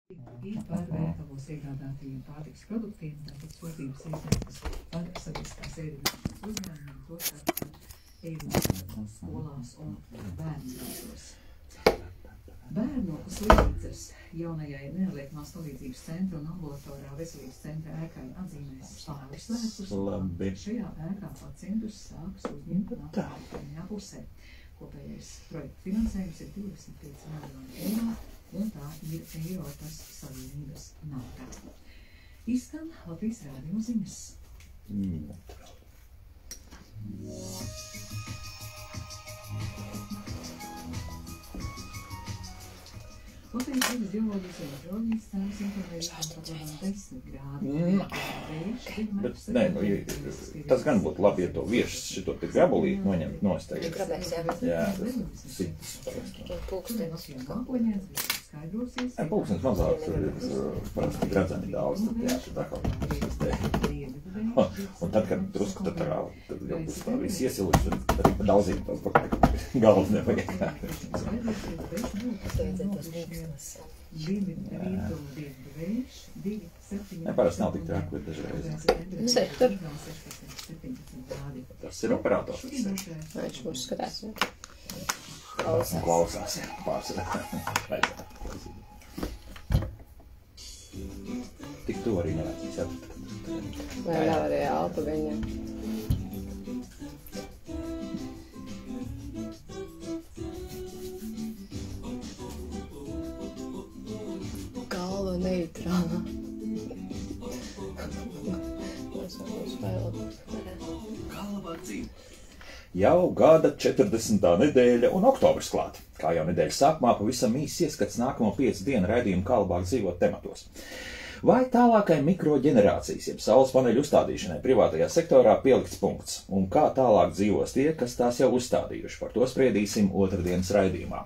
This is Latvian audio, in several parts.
Par veikalos iegādātajiem pārtikas produktiem, tātad sūtības ieteikas par sabiedriskās ēdināšanas uzņēmumiem, tostarp ēdināšanas skolās un bērndārzos. Bērnu slimnīcas jaunajai neatliekamās palīdzības centra un ambulatorā veselības centra ēkai atzīmēs pāri svētkus. Šajā ēkā pacientus sāks uzņemt nākamajā pusē. Kopējais projekta finansējums ir 25 miljoni eiro. Un tā ir Eiropas Savienības nauda. Izskan Latvijas rādio ziņas. Latvijas vidas geoloģijas un meteoroloģijas centrs informēja par apmēram 10 grādu. Bet nē, tas gan būtu labi, ja to viešas šito te gabalīti noņemt nost tagad. Jā, tas sitas parasti. Pulkstens mazāk, parasti redzami daudz, tad jā, tad atkal. Un tad, kad drusku tad jau būs tā viss iesiluši, tad arī pa daudzīm tās pakaļ galvas nevajag. Ne, parasti nav tik trāk, bet dažreiz. Tas ir operators. Viņš mums skatās. Klausās, jā, pārsvarā. Tik tu arī nevēcīs, jā. Vai nav arī alpa viņam. Galva neitrāla. Galva dzīve. Jau gada 40. nedēļa un oktobrs klāt. Kā jau nedēļas sākumā pavisam īsts ieskats nākamo 5 dienu raidījumu kā labāk dzīvot tematos. Vai tālākai mikroģenerācijas, jeb saules paneļu uzstādīšanai privātajā sektorā pielikts punkts, un kā tālāk dzīvos tie, kas tās jau uzstādījuši, par to spriedīsim otrdienas raidījumā.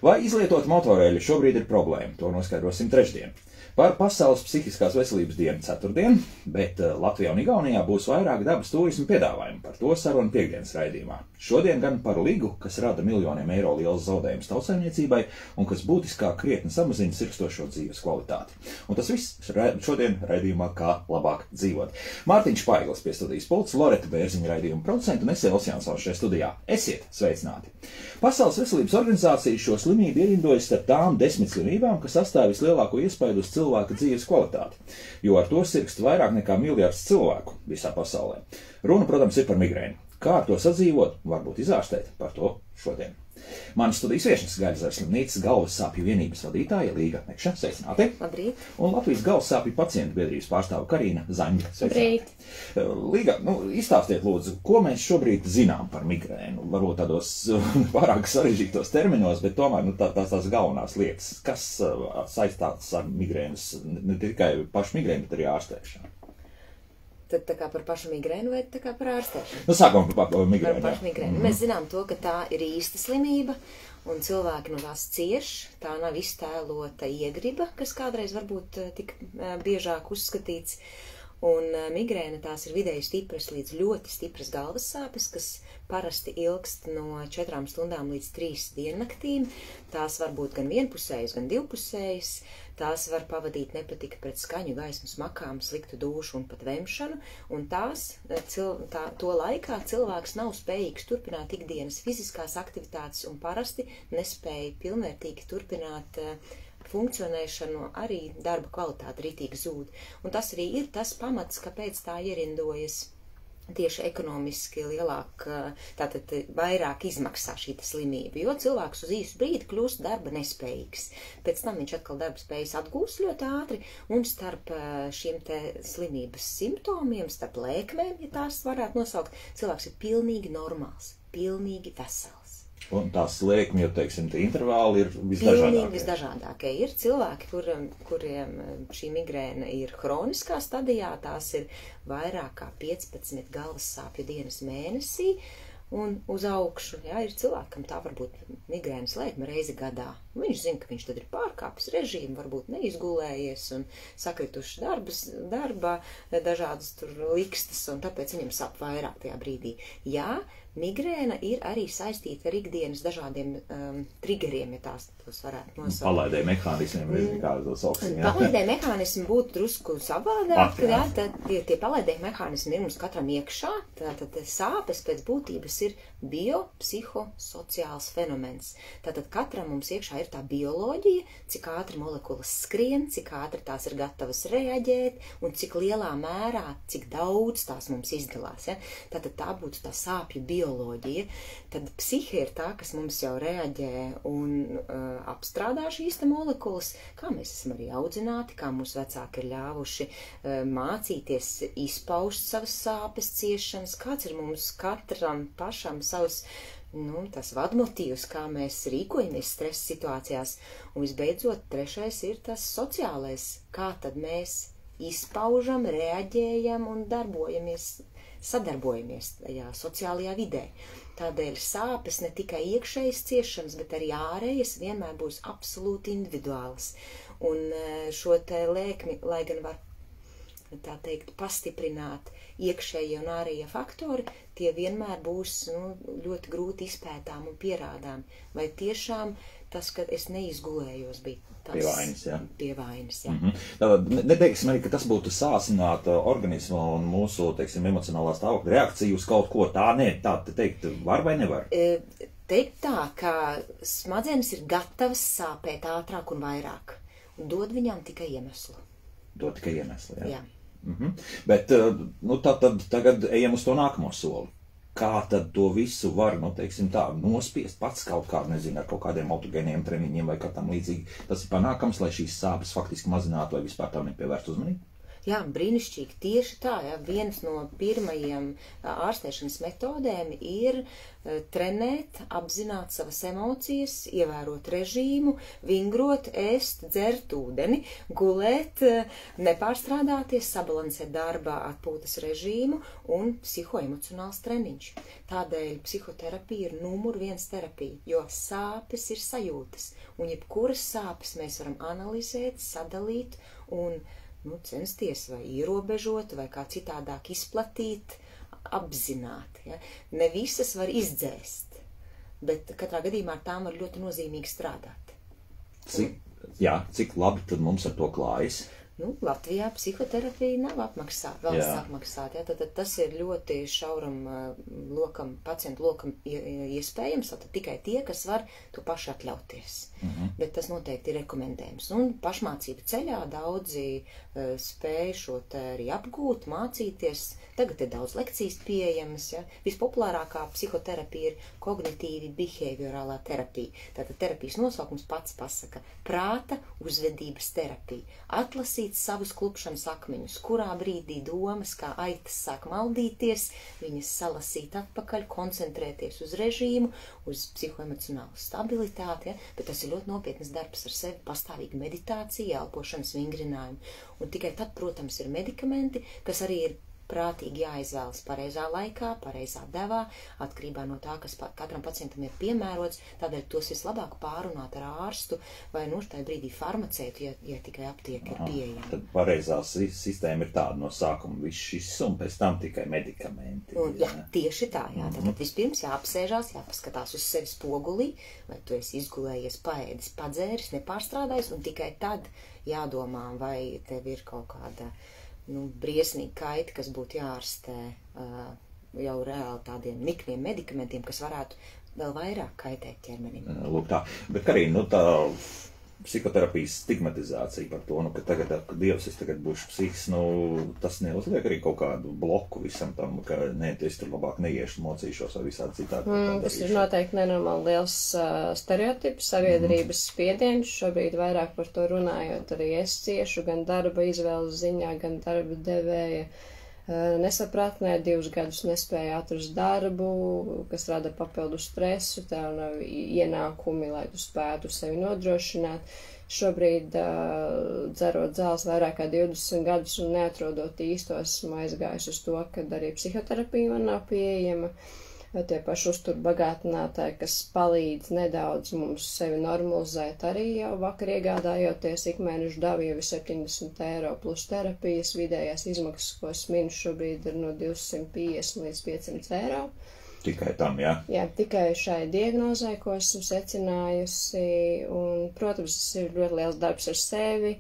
Vai izlietot motoreļu šobrīd ir problēma, to noskaidrosim trešdien. Par Pasaules psihiskās veselības dienu ceturtdien, bet Latvijā un Igaunijā būs vairāk dabas turismu piedāvājumu, par to sarunu piekdienas raidījumā. Šodien gan par ligu, kas rada miljoniem eiro liels zaudējums tautsaimniecībai un kas būtiskāk krietni samazina sirkstošo dzīves kvalitāti. Un tas viss šodien raidījumā kā labāk dzīvot. Mārtiņš Paiglis pie studijas pults, Loreta Bērziņa raidījuma producenta un es Elsjansons šajā studijā. Esiet sveicināti! Pasaules veselības organizācija šo slimību ierindojas starp tām 10 slimībām, kas atstāja vislielāko iespaidu uz cilvēka dzīves kvalitāti, jo ar to sirkst vairāk nekā miljards cilvēku visā pasaulē. Runa, protams, ir par migrēnu. Kā ar to sadzīvot, varbūt izārstēt, par to šodien. Mani studijas viešņas Gaļzara slimnīcas galvas sāpju vienības vadītāja Līga Mekša, sveicināti. Labrīt. Un Latvijas galvas sāpju pacientu biedrības pārstāve Karina Zaņģa, sveicināti. Līga, izstāstiet lūdzu, ko mēs šobrīd zinām par migrēnu? Varbūt tādos pārāk sarežģītos terminos, bet tomēr tās galvenās lietas, kas saistāts ar migrēnas, ne tikai pašu migrēnu, bet arī ārstēšanu. Tad tā kā par pašu migrēnu vai tā kā par ārstēšanu? Nu, sākam par migrēnu. Par pašu migrēnu. Mēs zinām to, ka tā ir īsta slimība, un cilvēki no tās cieš. Tā nav iztēlota iegriba, kas kādreiz varbūt tik biežāk uzskatīts. Un migrēna tās ir vidēji stipras līdz ļoti stipras galvas sāpes, kas parasti ilgst no 4 stundām līdz 3 diennaktīm. Tās var būt gan vienpusējas, gan divpusējas. Tās var pavadīt nepatika pret skaņu, gaismu, smakām, sliktu dušu un pat vemšanu. Un to laikā cilvēks nav spējīgs turpināt ikdienas fiziskās aktivitātes un parasti nespēja pilnvērtīgi turpināt funkcionēšanu, arī darba kvalitāte ritīgi zūd. Un tas arī ir tas pamats, kāpēc tā ierindojas tieši ekonomiski lielāk, tātad vairāk izmaksā šī slimība, jo cilvēks uz īsu brīdi kļūst darba nespējīgs. Pēc tam viņš atkal darba spējas atgūst ļoti ātri, un starp šiem te slimības simptomiem, starp lēkmēm, ja tās varētu nosaukt, cilvēks ir pilnīgi normāls, pilnīgi vesels. Un tās lēkmi, jo, teiksim, tie intervāli ir visdažādākie. Pilnīgi visdažādākie. Ir cilvēki, kuriem šī migrēna ir hroniskā stadijā, tās ir vairāk kā 15 galvas sāpju dienas mēnesī, un uz augšu, jā, ir cilvēki, kam tā var būt migrēnas lēkme reizi gadā. Viņš zina, ka viņš tad ir pārkāpis režīmu, varbūt neizgulējies un sakrituši darbā dažādas tur likstas, un tāpēc viņam sāp vairāk tajā brīdī. Jā, migrēna ir arī saistīta ar ikdienas dažādiem triggeriem, ja tos varētu nosaukt. Palaidē mehānismiem, kāda sauksime. Palaidē mehānismi būtu drusku savādāk, jā, tad tie palaidē mehānismi ir mums katram iekšā, tātad sāpes pēc būtības ir biopsihosociāls fenomens. Tātad katram mums iekšā ir tā bioloģija, cik ātri molekulas skrien, cik ātri tās ir gatavas reaģēt un cik lielā mērā, cik daudz tās mums izdalās. Ja? Tātad tā būtu tā sāpju bioloģija. Tad psihe ir tā, kas mums jau reaģē un apstrādā šīs te molekulas, kā mēs esam arī audzināti, kā mūsu vecāki ir ļāvuši mācīties izpaust savas sāpes, ciešanas, kāds ir mums katram pašam savs tas vadmotīvs, kā mēs rīkojamies stresa situācijās. Un visbeidzot, trešais ir tas sociālais, kā tad mēs izpaužam, reaģējam un sadarbojamies tajā sociālajā vidē. Tādēļ sāpes ne tikai iekšējas ciešanas, bet arī ārējas vienmēr būs absolūti individuālas. Un šo te lēkmi, lai gan var tā teikt, pastiprināt iekšējie un ārējie faktori, tie vienmēr būs ļoti grūti izpētām un pierādām. Vai tiešām tas, ka es neizgulējos, bija tas pie vainas, jā. Tātad, neteiksim arī, ka tas būtu sāsināt organismu un mūsu, teiksim, emocionālā stāvokļa reakciju uz kaut ko tā, tā teikt, var vai nevar? Teikt tā, ka smadzenes ir gatavas sāpēt ātrāk un vairāk, un dod viņām tikai iemeslu. Dod tikai iemeslu, jā. Jā. Bet, tad tagad ejam uz to nākamo soli. Kā tad to visu var, teiksim tā, nospiest pats kaut kā, nezinu, ar kaut kādiem autogēniem treniņiem vai kā tam līdzīgi. Tas ir panākams, lai šīs sāpes faktiski mazinātu vai vispār tam nepievērst uzmanību? Jā, brīnišķīgi, tieši tā, jā. Viens no pirmajiem ārstēšanas metodēm ir trenēt, apzināt savas emocijas, ievērot režīmu, vingrot, ēst, dzert ūdeni, gulēt, nepārstrādāties, sabalansēt darbā atpūtas režīmu un psihoemocionāls treniņš. Tādēļ psihoterapija ir numur 1 terapija, jo sāpes ir sajūtas, un jebkuras sāpes mēs varam analizēt, sadalīt un censties vai ierobežot, vai kā citādāk izplatīt, apzināt. Ja? Ne visas var izdzēst, bet katrā gadījumā ar tām var ļoti nozīmīgi strādāt. Cik labi tad mums ar to klājas? Latvijā psihoterapija nav apmaksāta, valsts apmaksāta. Ja? Tad tas ir ļoti šauram pacientu lokam iespējams, tad tikai tie, kas var to paši atļauties. Bet tas noteikti ir rekomendējums. Un pašmācību ceļā daudzi spēj šo te arī apgūt, mācīties. Tagad ir daudz lekcijas pieejamas. Ja? Vispopulārākā psihoterapija ir kognitīvi behaviorālā terapija. Tātad terapijas nosaukums pats pasaka prāta uzvedības terapija. Atlasīt savus klupšanas akmeņus, kurā brīdī domas kā aitas sāk maldīties, viņas salasīt atpakaļ, koncentrēties uz režīmu, uz psihoemocionālu stabilitāti, ja? Bet tas ir ļoti nopietnas darbs ar sevi, pastāvīga meditācija, elpošanas vingrinājumu. Un tikai tad, protams, ir medikamenti, kas arī ir prātīgi jāizvēlas pareizā laikā, pareizā devā, atkarībā no tā, kas katram pacientam ir piemērots, tādēļ tos vislabāk pārunāt ar ārstu vai tajā brīdī farmaceitu, ja tikai aptieka ir pieejama. Tad pareizā sistēma ir tāda no sākuma viss šis un pēc tam tikai medikamenti. Jā, tieši tā, jā. Tad vispirms jāapsēžās, jāpaskatās uz sevi spogulī, vai tu esi izgulējies, paēdis, padzēris, nepārstrādājis, un tikai tad jādomā, vai tev ir kaut kāda briesmīgi kaiti, kas būtu jārastē jau reāli tādiem nikniem medikamentiem, kas varētu vēl vairāk kaitēt ķermenim. Lūk tā, bet arī tā psihoterapijas stigmatizācija par to, ka tagad, ka Dievs, es tagad būšu psihs, tas neuzliek arī kaut kādu bloku visam tam, ka es tur labāk neiešu, mocīšos vai visādi citādi. Tas ir noteikti nenormāli liels stereotips, sabiedrības spiediens, šobrīd vairāk par to runājot, arī es ciešu gan darba izvēles ziņā, gan darba devēja nesapratnē, 2 gadus nespēja atrast darbu, kas rada papildu stresu, tev nav ienākumi, lai tu spētu sevi nodrošināt. Šobrīd, dzerot zāles vairāk kā 20 gadus un neatrodot īsto, esmu aizgājis uz to, ka arī psihoterapija man nav pieejama. tie paši uzturbagātinātāji, kas palīdz nedaudz mums sevi normalizēt, arī jau vakar iegādājoties ikmēnešu davu jau ir 70 eiro plus terapijas, vidējās izmaksas, ko es minu šobrīd ir no 250 līdz 500 eiro. Tikai tam, jā? Jā, tikai šai diagnozai, ko esmu secinājusi, un, protams, tas ir ļoti liels darbs ar sevi,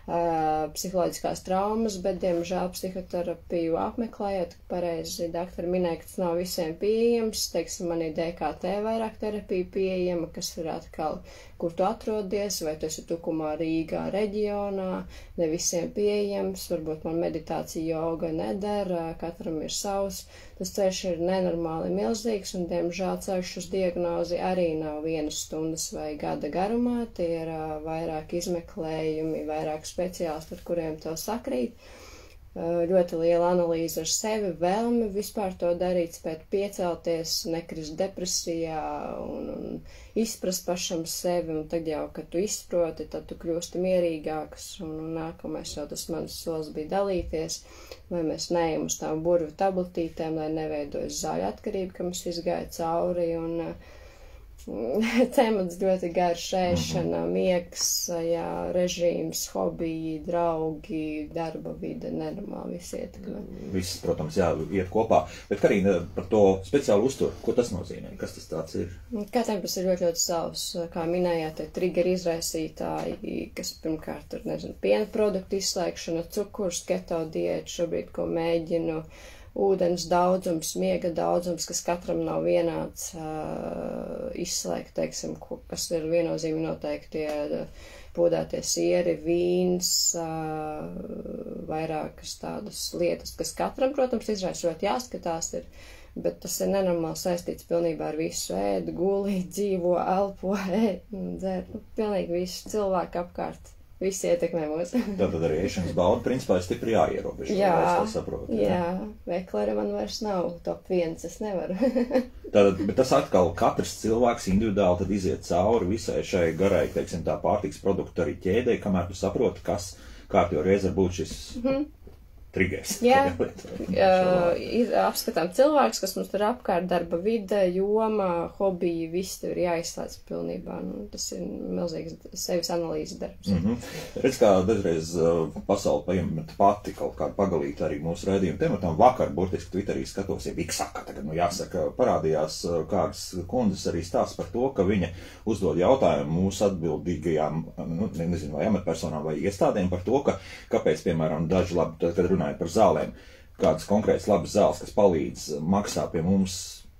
psiholoģiskās traumas, bet, diemžēl, psihoterapiju apmeklējot, pareizi doktori minēja, ka tas nav visiem pieejams, teiksim, man ir DKT vairāk terapija pieejama, kas ir atkal, kur tu atrodies, vai tu esi Tukumā, Rīgā, reģionā, ne visiem pieejams, varbūt man meditācija, joga nedara, katram ir savs, tas ceļš ir nenormāli milzīgs, un, diemžēl, ceļš uz diagnozi arī nav 1 stundas vai gada garumā, tie ir vairāk izmeklējumi, vairāk speciālisti, ar kuriem tev sakrīt, ļoti liela analīze ar sevi, vēlme vispār to darīt, spēt piecelties, nekrist depresijā un izprast pašam sevi, un tad jau, kad tu izproti, tad tu kļūsti mierīgāks, un nākamais jau tas mans solis bija dalīties, vai mēs neejam uz tām burvju tabletītēm, lai neveidojas zāļu atkarība, ka mums izgāja cauri, un temats ļoti garš, ēšana, miegs, jā, režīms, hobiji, draugi, darba vide, nenormāli visi ietekmē. Viss, protams, jā, iet kopā. Bet, Karīna, par to speciālu uzturu, ko tas nozīmē? Kas tas tāds ir? Katram tas ir ļoti, ļoti savs. Kā minējāt, triggeri izraisītāji, kas pirmkārt ir, nezinu, piena produktu izslēgšana, cukurs, keto diēta, šobrīd, ko mēģinu, ūdens daudzums, miega daudzums, kas katram nav vienāds, izslēgt, teiksim, kas ir viennozīmīgi noteikti pūdētie sieri, vīns, vairākas tādas lietas, kas katram, protams, izraisot jāskatās ir, bet tas ir nenormāli saistīts pilnībā ar visu ēdu, gulī, dzīvo, elpo, dzer, pilnīgi visu cilvēku apkārt. Visi ietekmē mūs. Tātad arī ēšanas bauda, principā, ir stipri jāierobežo. Jā, veklere man vairs nav top 1, es nevaru. Tātad, bet tas atkal katrs cilvēks individuāli tad iziet cauri visai šai garai, teiksim, tā pārtiks produktu arī ķēdei, kamēr tu saproti, kas kārtjo reiz var būt šis triggers. Jā, ir apskatām cilvēks, kas mums tur apkārt, darba vide, joma, hobiji, viss tur ir jāizslēdz pilnībā. Nu, tas ir milzīgs sevis analīzes darbs. Redz, kā dažreiz pasauli paiemet pati kaut kādu pagalīt arī mūsu raidījumu tematam. Vakar, burtiski Twitterī skatos, ja Viksaka tagad, jāsaka, parādījās kādas kundzes arī stāsts par to, ka viņa uzdod jautājumu mūsu atbildīgajām, nezinu, vai amatpersonām vai iestādēm par to, ka kāpēc, piemēram, daži labi, kad runājot par zālēm, kādas konkrētas labas zāles, kas palīdz maksā pie mums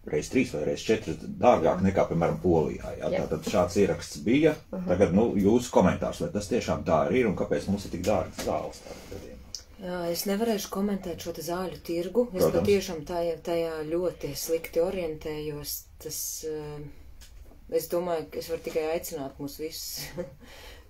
reiz 3 vai reiz 4 dārgāk nekā, piemēram, Polijā. Jā? Tātad šāds ieraksts bija. Tagad, jūsu komentārs, vai tas tiešām tā ir un kāpēc mums ir tik dārgas zāles tādā gadījumā? Jā, es nevarēšu komentēt šo te zāļu tirgu. Es patiešām tajā ļoti slikti orientējos. Tas, es domāju, ka es varu tikai aicināt mūs visus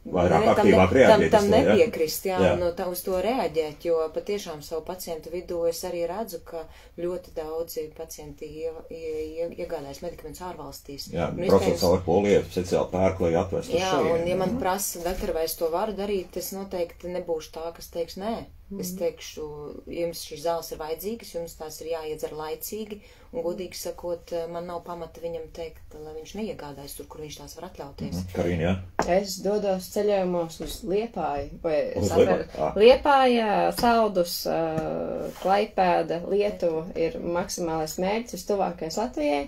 vairāk aktīvāk reaģēt. Tam nepiekrist, jā. No uz to reaģēt, jo patiešām savu pacientu vidū es arī redzu, ka ļoti daudzi pacienti iegādājas medikamentus ārvalstīs. Jā, braucot caur Poliju, speciāli pērk, lai atvestu šeit. Jā, un ja man prasa, doktori, vai es to varu darīt, es noteikti nebūšu tā, kas teiks nē. Es teikšu, jums šīs zāles ir vajadzīgas, jums tās ir jāiedzer laicīgi, un godīgi sakot, man nav pamata viņam teikt, lai viņš neiegādājas tur, kur viņš tās var atļauties. Karīna, jā? Es dodos ceļojumos uz Liepāju, vai Liepāja, Saldus, Klaipēda, Lietuva ir maksimālais mērķis, vistuvākais Latvijai.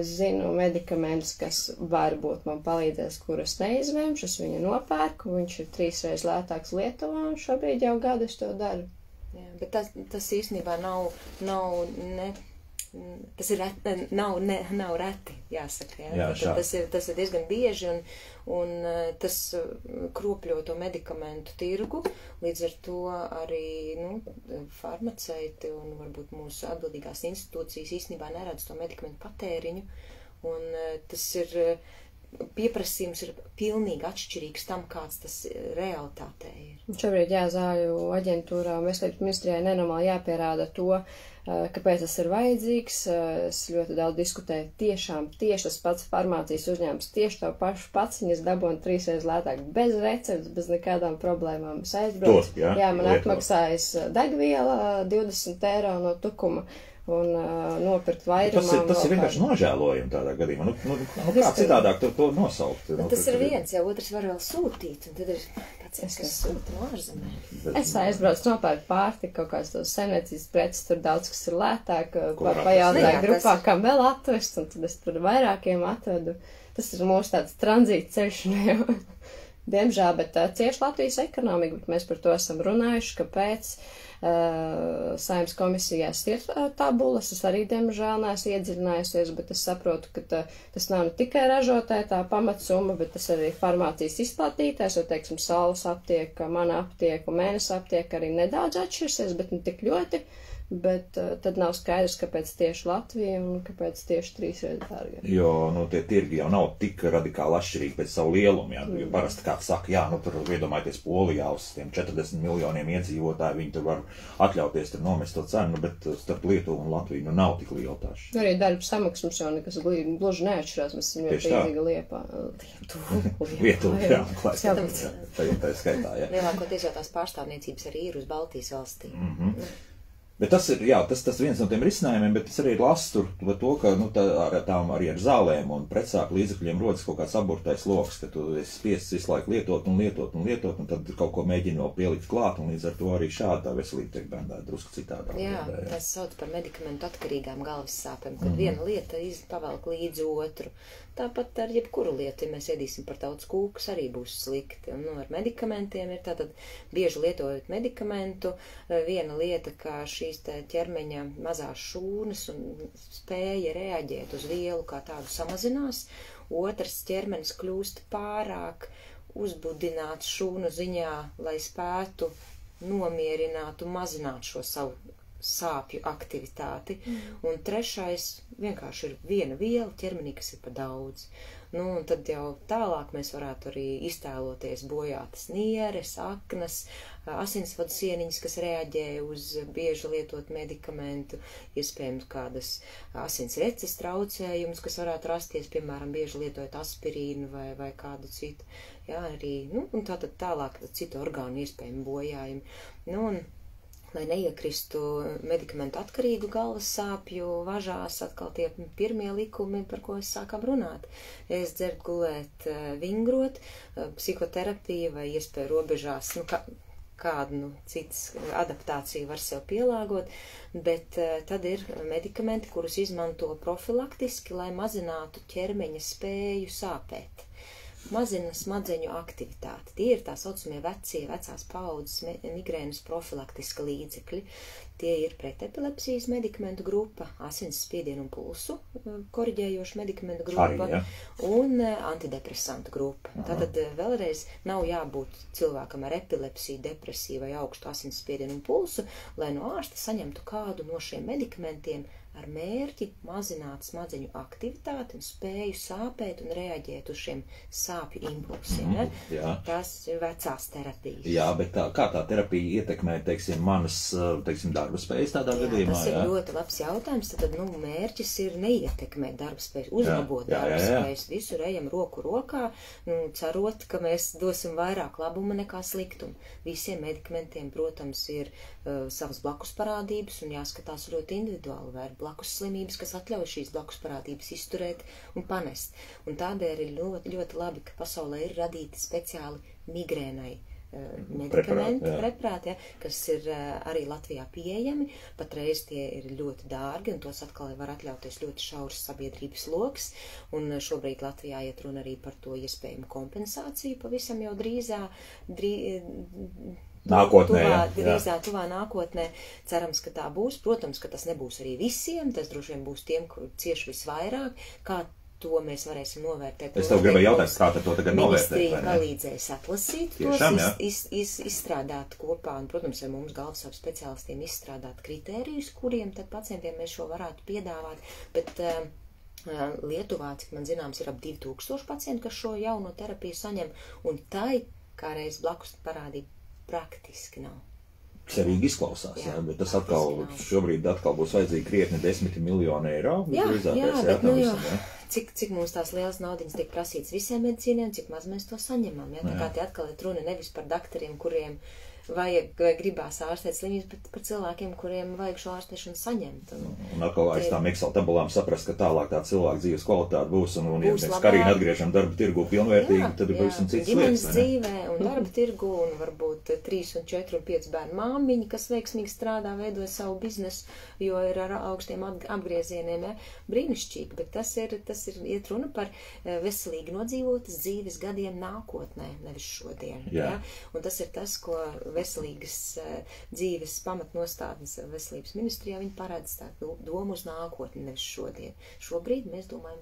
Zinu medikamentus, kas varbūt man palīdzēs, kuras neizvēmšu, es viņu nopērku, viņš ir 3 reizes lētāks Lietuvā, un šobrīd jau gadu es to daru. Jā, bet tas īstenībā nav reti, jāsaka. Jā? Tas ir diezgan bieži, un tas kropļo to medikamentu tirgu, līdz ar to arī farmaceiti un varbūt mūsu atbildīgās institūcijas īstenībā neredz to medikamentu patēriņu, un tas ir pieprasījums ir pilnīgi atšķirīgs tam, kāds tas realitātē ir. Šobrīd zāļu aģentūrā un veselības ministrijai nenormāli jāpierāda to, kāpēc tas ir vajadzīgs. Es ļoti daudz diskutēju tieši tas pats farmācijas uzņēmums, tieši to pašu paciņas dabūnu 3 reizes lētāk, bez receptes, bez nekādām problēmām. Es aizbraucu, man atmaksājas degviela 20 eiro no Tukuma. un nopirkt vairumā. Tas ir vienkārši nožēlojumi tādā gadījumā. Kā citādāk to nosaukt? Tas ir viens, jau otrs var vēl sūtīt, un tad ir pacients, kas sūta no ārzemē. Es aizbraucu nopērkt pārtiku, kaut kāds tos saimniecības preces, tur daudz kas ir lētāk, pajautāju grupā, kam vēl atvest, un tad es tur vairākiem atvedu. Tas ir mūsu tāds tranzīta ceļš, diemžēl, bet cieši Latvijas ekonomika, bet mēs par to esam runājuši, kāpēc Saeimas komisijās ir tabulas, es arī, diemžēl, neesmu iedziļinājusies, bet es saprotu, ka tas nav ne tikai ražotāja tā pamatsumma, bet tas arī farmācijas izplatītājs, jo, teiksim, Saules aptieka, mana aptieka, Mēnes aptieka arī nedaudz atšķirsies, bet ne tik ļoti. Bet tad nav skaidrs, kāpēc tieši Latvija un kāpēc tieši 3 reizes dārgāk. Jo, tie tirgi jau nav tik radikāli atšķirīgi pēc savu lielumu, jā. Jo parasti kāds saka, tur iedomājieties Polijā uz tiem 40 miljoniem iedzīvotāju, viņi tur var atļauties tur nomest to cenu, bet starp Lietuvu un Latviju nav tik liela taši. Arī darba samaksums jau nekas gluži neatšķirās, mēs esam ļoti līdzīga Liepā. Lietuva, jā, klājas. Tā skaitā, jā. Lielākoties jau tās pārstāvniecības arī ir uz Baltijas valstīm. Bet tas ir, jā, tas viens no tiem risinājumiem, bet es arī lasu tur to, ka, tām arī ar zālēm un pretsāpju līdzekļiem rodas kaut kāds aburtais loks, ka tu esi spiests visu laiku lietot, un tad kaut ko mēģini vēl pielikt klāt, un līdz ar to arī šāda tā veselība tiek bendēta drusku citādā. Jā, tas sauc par medikamentu atkarīgām galvas sāpēm, kad viena lieta pavelk līdzi otru. Tāpat ar jebkuru lietu, ja mēs ēdīsim par daudz kūkas, arī būs slikti. Un ar medikamentiem ir tātad bieži lietojot medikamentu. Viena lieta, kā šīs ķermeņa mazās šūnas un spēja reaģēt uz vielu kā tādu samazinās. Otrs, ķermenis kļūst pārāk uzbudināts šūnu ziņā, lai spētu nomierināt un mazināt šo savu sāpju aktivitāti. Un trešais vienkārši ir viena viela ķermenī, kas ir pa daudz. Un tad jau tālāk mēs varētu arī iztēloties bojātas nieres, aknas, asinsvadu sieniņas, kas reaģē uz bieži lietot medikamentu, iespējams kādas asins reces traucējumus, kas varētu rasties, piemēram, bieži lietojot aspirīnu vai kādu citu. Jā, arī, un tātad tālāk citu orgānu iespējami bojājumi. Un lai neiekristu medikamentu atkarīgu galvas sāpju važās, atkal tie pirmie likumi, par ko es sākam runāt. Es dzert, gulēt, vingrot, psihoterapija vai iespēja robežās, kādu citas adaptāciju var sev pielāgot, bet tad ir medikamenti, kurus izmanto profilaktiski, lai mazinātu ķermeņa spēju sāpēt. Mazina smadzeņu aktivitāti. Tie ir tā saucamie vecās paaudzes migrēnas profilaktiska līdzekļi. Tie ir pretepilepsijas medikamentu grupa, asins spiedienu un pulsu koriģējošu medikamentu grupa un antidepresantu grupa. Tātad vēlreiz nav jābūt cilvēkam ar epilepsiju, depresiju vai augstu asins spiedienu un pulsu, lai no ārsta saņemtu kādu no šiem medikamentiem ar mērķi mazināt smadzeņu aktivitāti un spēju sāpēt un reaģēt uz šiem sāpju impulsiem. Tas ir vecās terapijas. Jā, bet kā tā terapija ietekmē, manas, darba spējas tādā gadījumā? Tas ir ļoti labs jautājums. Tad, mērķis ir neietekmēt darba spējas, uzlabot darba spējas. Visur ejam roku rokā, cerot, ka mēs dosim vairāk labuma nekā sliktumu. Visiem medikamentiem, protams, ir savas blakus parādības un jāskatās ļoti individuāli, vai ir blakus slimības, kas atļauj šīs blakus parādības izturēt un panest. Un tādēļ ir ļoti, ļoti labi, ka pasaulē ir radīti speciāli migrēnai medikamenti, preparāti, kas ir arī Latvijā pieejami. Patreiz tie ir ļoti dārgi, un tos atkal var atļauties ļoti šauras sabiedrības loks. Un šobrīd Latvijā iet runa arī par to iespējamu kompensāciju pavisam jau tuvā nākotnē. Cerams, ka tā būs. Protams, ka tas nebūs arī visiem, tas droši vien būs tiem, kur cieši visvairāk, kā to mēs varēsim novērtēt. Es tev gribēju jautāt, kā to tagad novērtēt. Ministrija palīdzēs atlasīt tos, izstrādāt kopā, un, protams, ar mums galvasavu speciālistiem izstrādāt kritērijus, kuriem tad pacientiem mēs šo varētu piedāvāt, bet Lietuvā, cik man zināms, ir ap 2000 pacientu, kas šo jauno terapiju saņem, un tai, kā reiz blakus parādība, praktiski nav. Cerīgi izklausās, bet tas šobrīd būs vajadzīgi krietni 10 miljoni eiro. Cik mums tās lielas naudiņas tiek prasīts visiem medicīniem, cik maz mēs to saņemam. Tā kā te atkal ir runa nevis par daktariem, kuriem vai gribās ārstēt slimības, bet par cilvēkiem, kuriem vajag šo ārstēšanu saņemt. Un atkal aiz tām Excel tabulām saprast, ka tālāk tā cilvēka dzīves kvalitāte būs, un ja Būs mēs labāk. Karīna atgriežam darba tirgu pilnvērtīgi, tad ir pavisam cits ģimenes lietas. vai ne? dzīvē un darba tirgu, un varbūt 3 un 4 un 5 bērnu māmiņi, kas veiksmīgi strādā, veidoja savu biznesu, jo ir ar augstiem apgriezieniem, ja? Brīnišķīgi, bet tas ir iet runa par veselīgi nodzīvotas dzīves gadiem nākotnē, nevis šodien. Jā. Ja? Un tas ir tas, ko veselīgas dzīves pamatnostādnes veselības ministrijā viņi paredz tā domu uz nākotni, nevis šodien. Šobrīd mēs domājam,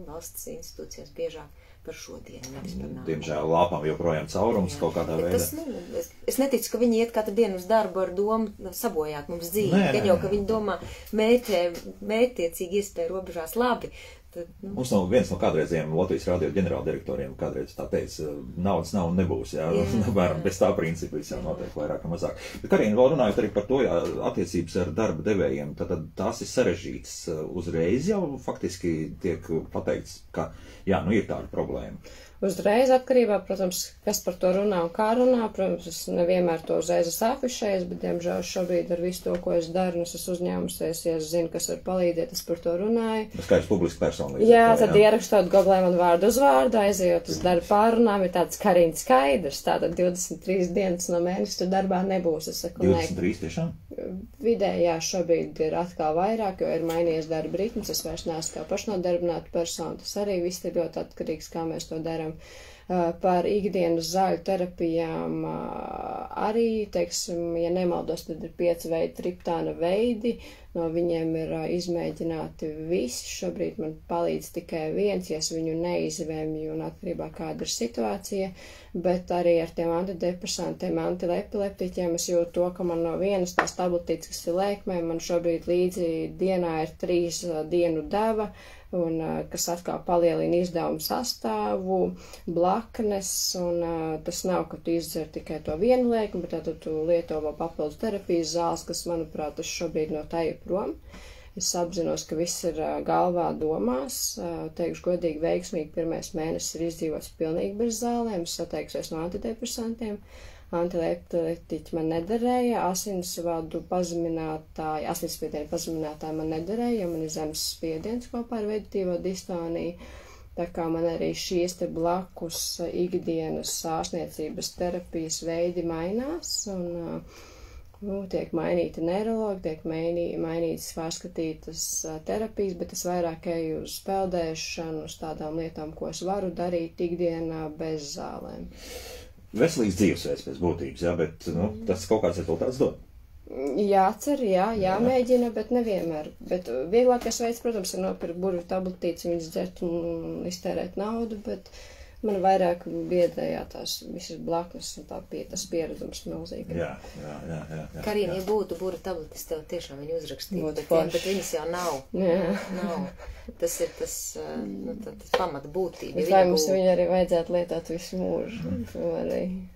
valsts institūcijās biežāk par šodienu, nevis par nākotni. Diemžēl lāpām joprojām caurums kaut kādā Bet veidā. tas, es neticu, ka viņi iet katru dienu uz darbu ar domu sabojāt mums dzīvi. Nē, Gan nē, jau, nē. ka viņi domā mērķtiecīgi iespēju robežās labi. Tad, Mums no viens no kādreizējiem Latvijas radio ģenerāldirektoriem kādreiz tā teica, naudas nav un nebūs, jā, apmēram bez tā principa visam notiek vairāk un mazāk. Bet Karīna, vēl runājot arī par to, jā, attiecības ar darba devējiem, tad tās ir sarežģītas. Uzreiz jau faktiski tiek pateikts, ka, jā, ir tāda problēma. Uzreiz atkarībā, protams, kas par to runā un kā runā. Protams, es nevienmēr to uzreiz esmu afišējis, bet, diemžēl, šobrīd ar visu to, ko es daru, un es esmu uzņēmusies, ja es zinu, kas var palīdzēt, es par to runāju. Skaidrs publiski personīgi. Jā, tad ierakstot Googlē man vārdu uzvārdu, aizejot uz darba pārunām, ir tāds Karīna skaidrs. Tātad 23 dienas no mēneša tu darbā nebūs. Es saku, 23 tiešām? Vidējā šobrīd ir atkal vairāk, jo ir mainījies darba ritms, es vairs neesmu kā pašnodarbināta persona, tas arī viss ir ļoti atkarīgs, kā mēs to darām. Par ikdienas zāļu terapijām arī, teiksim, ja nemaldos, tad ir 5 veidi triptāna veidi, no viņiem ir izmēģināti visi, šobrīd man palīdz tikai viens, ja es viņu neizvēmju un atkarībā kāda ir situācija, bet arī ar tiem antidepresantiem, antilepileptiķiem es jūtu to, ka man no vienas tās tabletītes, kas ir lēkmē, man šobrīd līdzi dienā ir 3 dienu deva, un kas atkal palielina izdevumu sastāvu, blaknes, un tas nav, ka tu izdzer tikai to vienu lēkmi, bet tad tu lieto vēl papildus terapijas zāles, kas, manuprāt, tas šobrīd no tā ir prom. Es apzinos, ka viss ir galvā domās, teikšu godīgi veiksmīgi, pirmais mēnesis ir izdzīvots pilnīgi bez zālēm, es sateiksos no antidepresantiem. Antileptiķi man nederēja, asinsspiedienu pazeminātāji man nederēja, jo man ir zemes spiediens kopā ar vegetatīvo distoniju. Tā kā man arī šīs te blakus ikdienas ārstniecības terapijas veidi mainās, un tiek mainīti neirologi, tiek mainītas pārskatītas terapijas, bet es vairāk eju uz peldēšanu, uz tādām lietām, ko es varu darīt ikdienā bez zālēm. Veselīgs dzīvesveids pēc būtības, jā, bet tas kaut kāds rezultāts dod. Jācer, jāmēģina, bet nevienmēr. Bet vieglākais veids, protams, ir nopirkt burvju tabletītes, viņas dzert un iztērēt naudu, bet man vairāk biedējā tās visas blaknes un tas pieredums milzīgi. Jā. Karīna, ja būtu burvju tabletes, tev tiešām viņu uzrakstītu, bet viņas jau nav. Nav. Tas ir tas pamata būtība. Bet vai mums viņu arī vajadzētu lietot visu mūžu?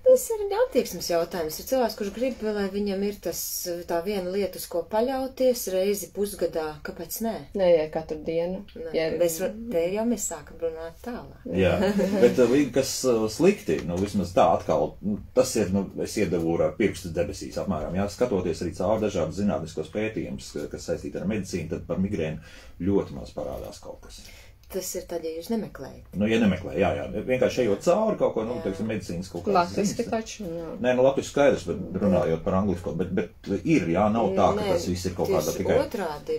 Tas ir attieksmes jautājums. Ir cilvēks, kurš grib, lai viņam ir tā viena lieta, uz ko paļauties reizi pusgadā. Kāpēc nē? Nē, ja katru dienu. Te jau mēs sākam runāt tālāk. Jā, bet kas slikti, vismaz tā atkal, tas ir, es iedevu ar pirkstu debesīs apmēram, jā, skatoties arī caur dažādus zinātniskos pētījumus, kas saistīti ar medicīnu, tad par migrēnu ļoti maz parādās kaut kas. Tas ir tad, ja jūs nemeklējat. Ja nemeklē, jā. Vienkārši ejot cauri kaut ko, teiksim, medicīnas kaut kādas ziņas. Latviski taču, jā. Nē, latviski skaidrs, bet runājot par anglisko, bet ir, jā, nav tā, ka tas viss ir kaut kādā tikai. Otrādi,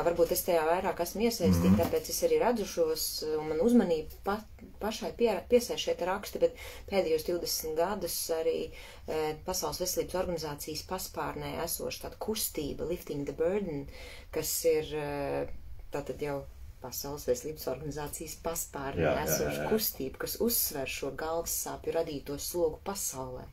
varbūt es tajā vairāk esmu iesaistīta, tāpēc es arī redzu šos, un man uzmanība pašai piesaiš šeit raksti, bet pēdējos 20 gadus arī Pasaules veselības organizācijas paspārnē esoša tāda kustība, Lifting the Burden, kas ir tātad jau Pasaules veselības organizācijas paspārnē esoša kustība, kas uzsver šo galvas sāpju radīto slogu pasaulē.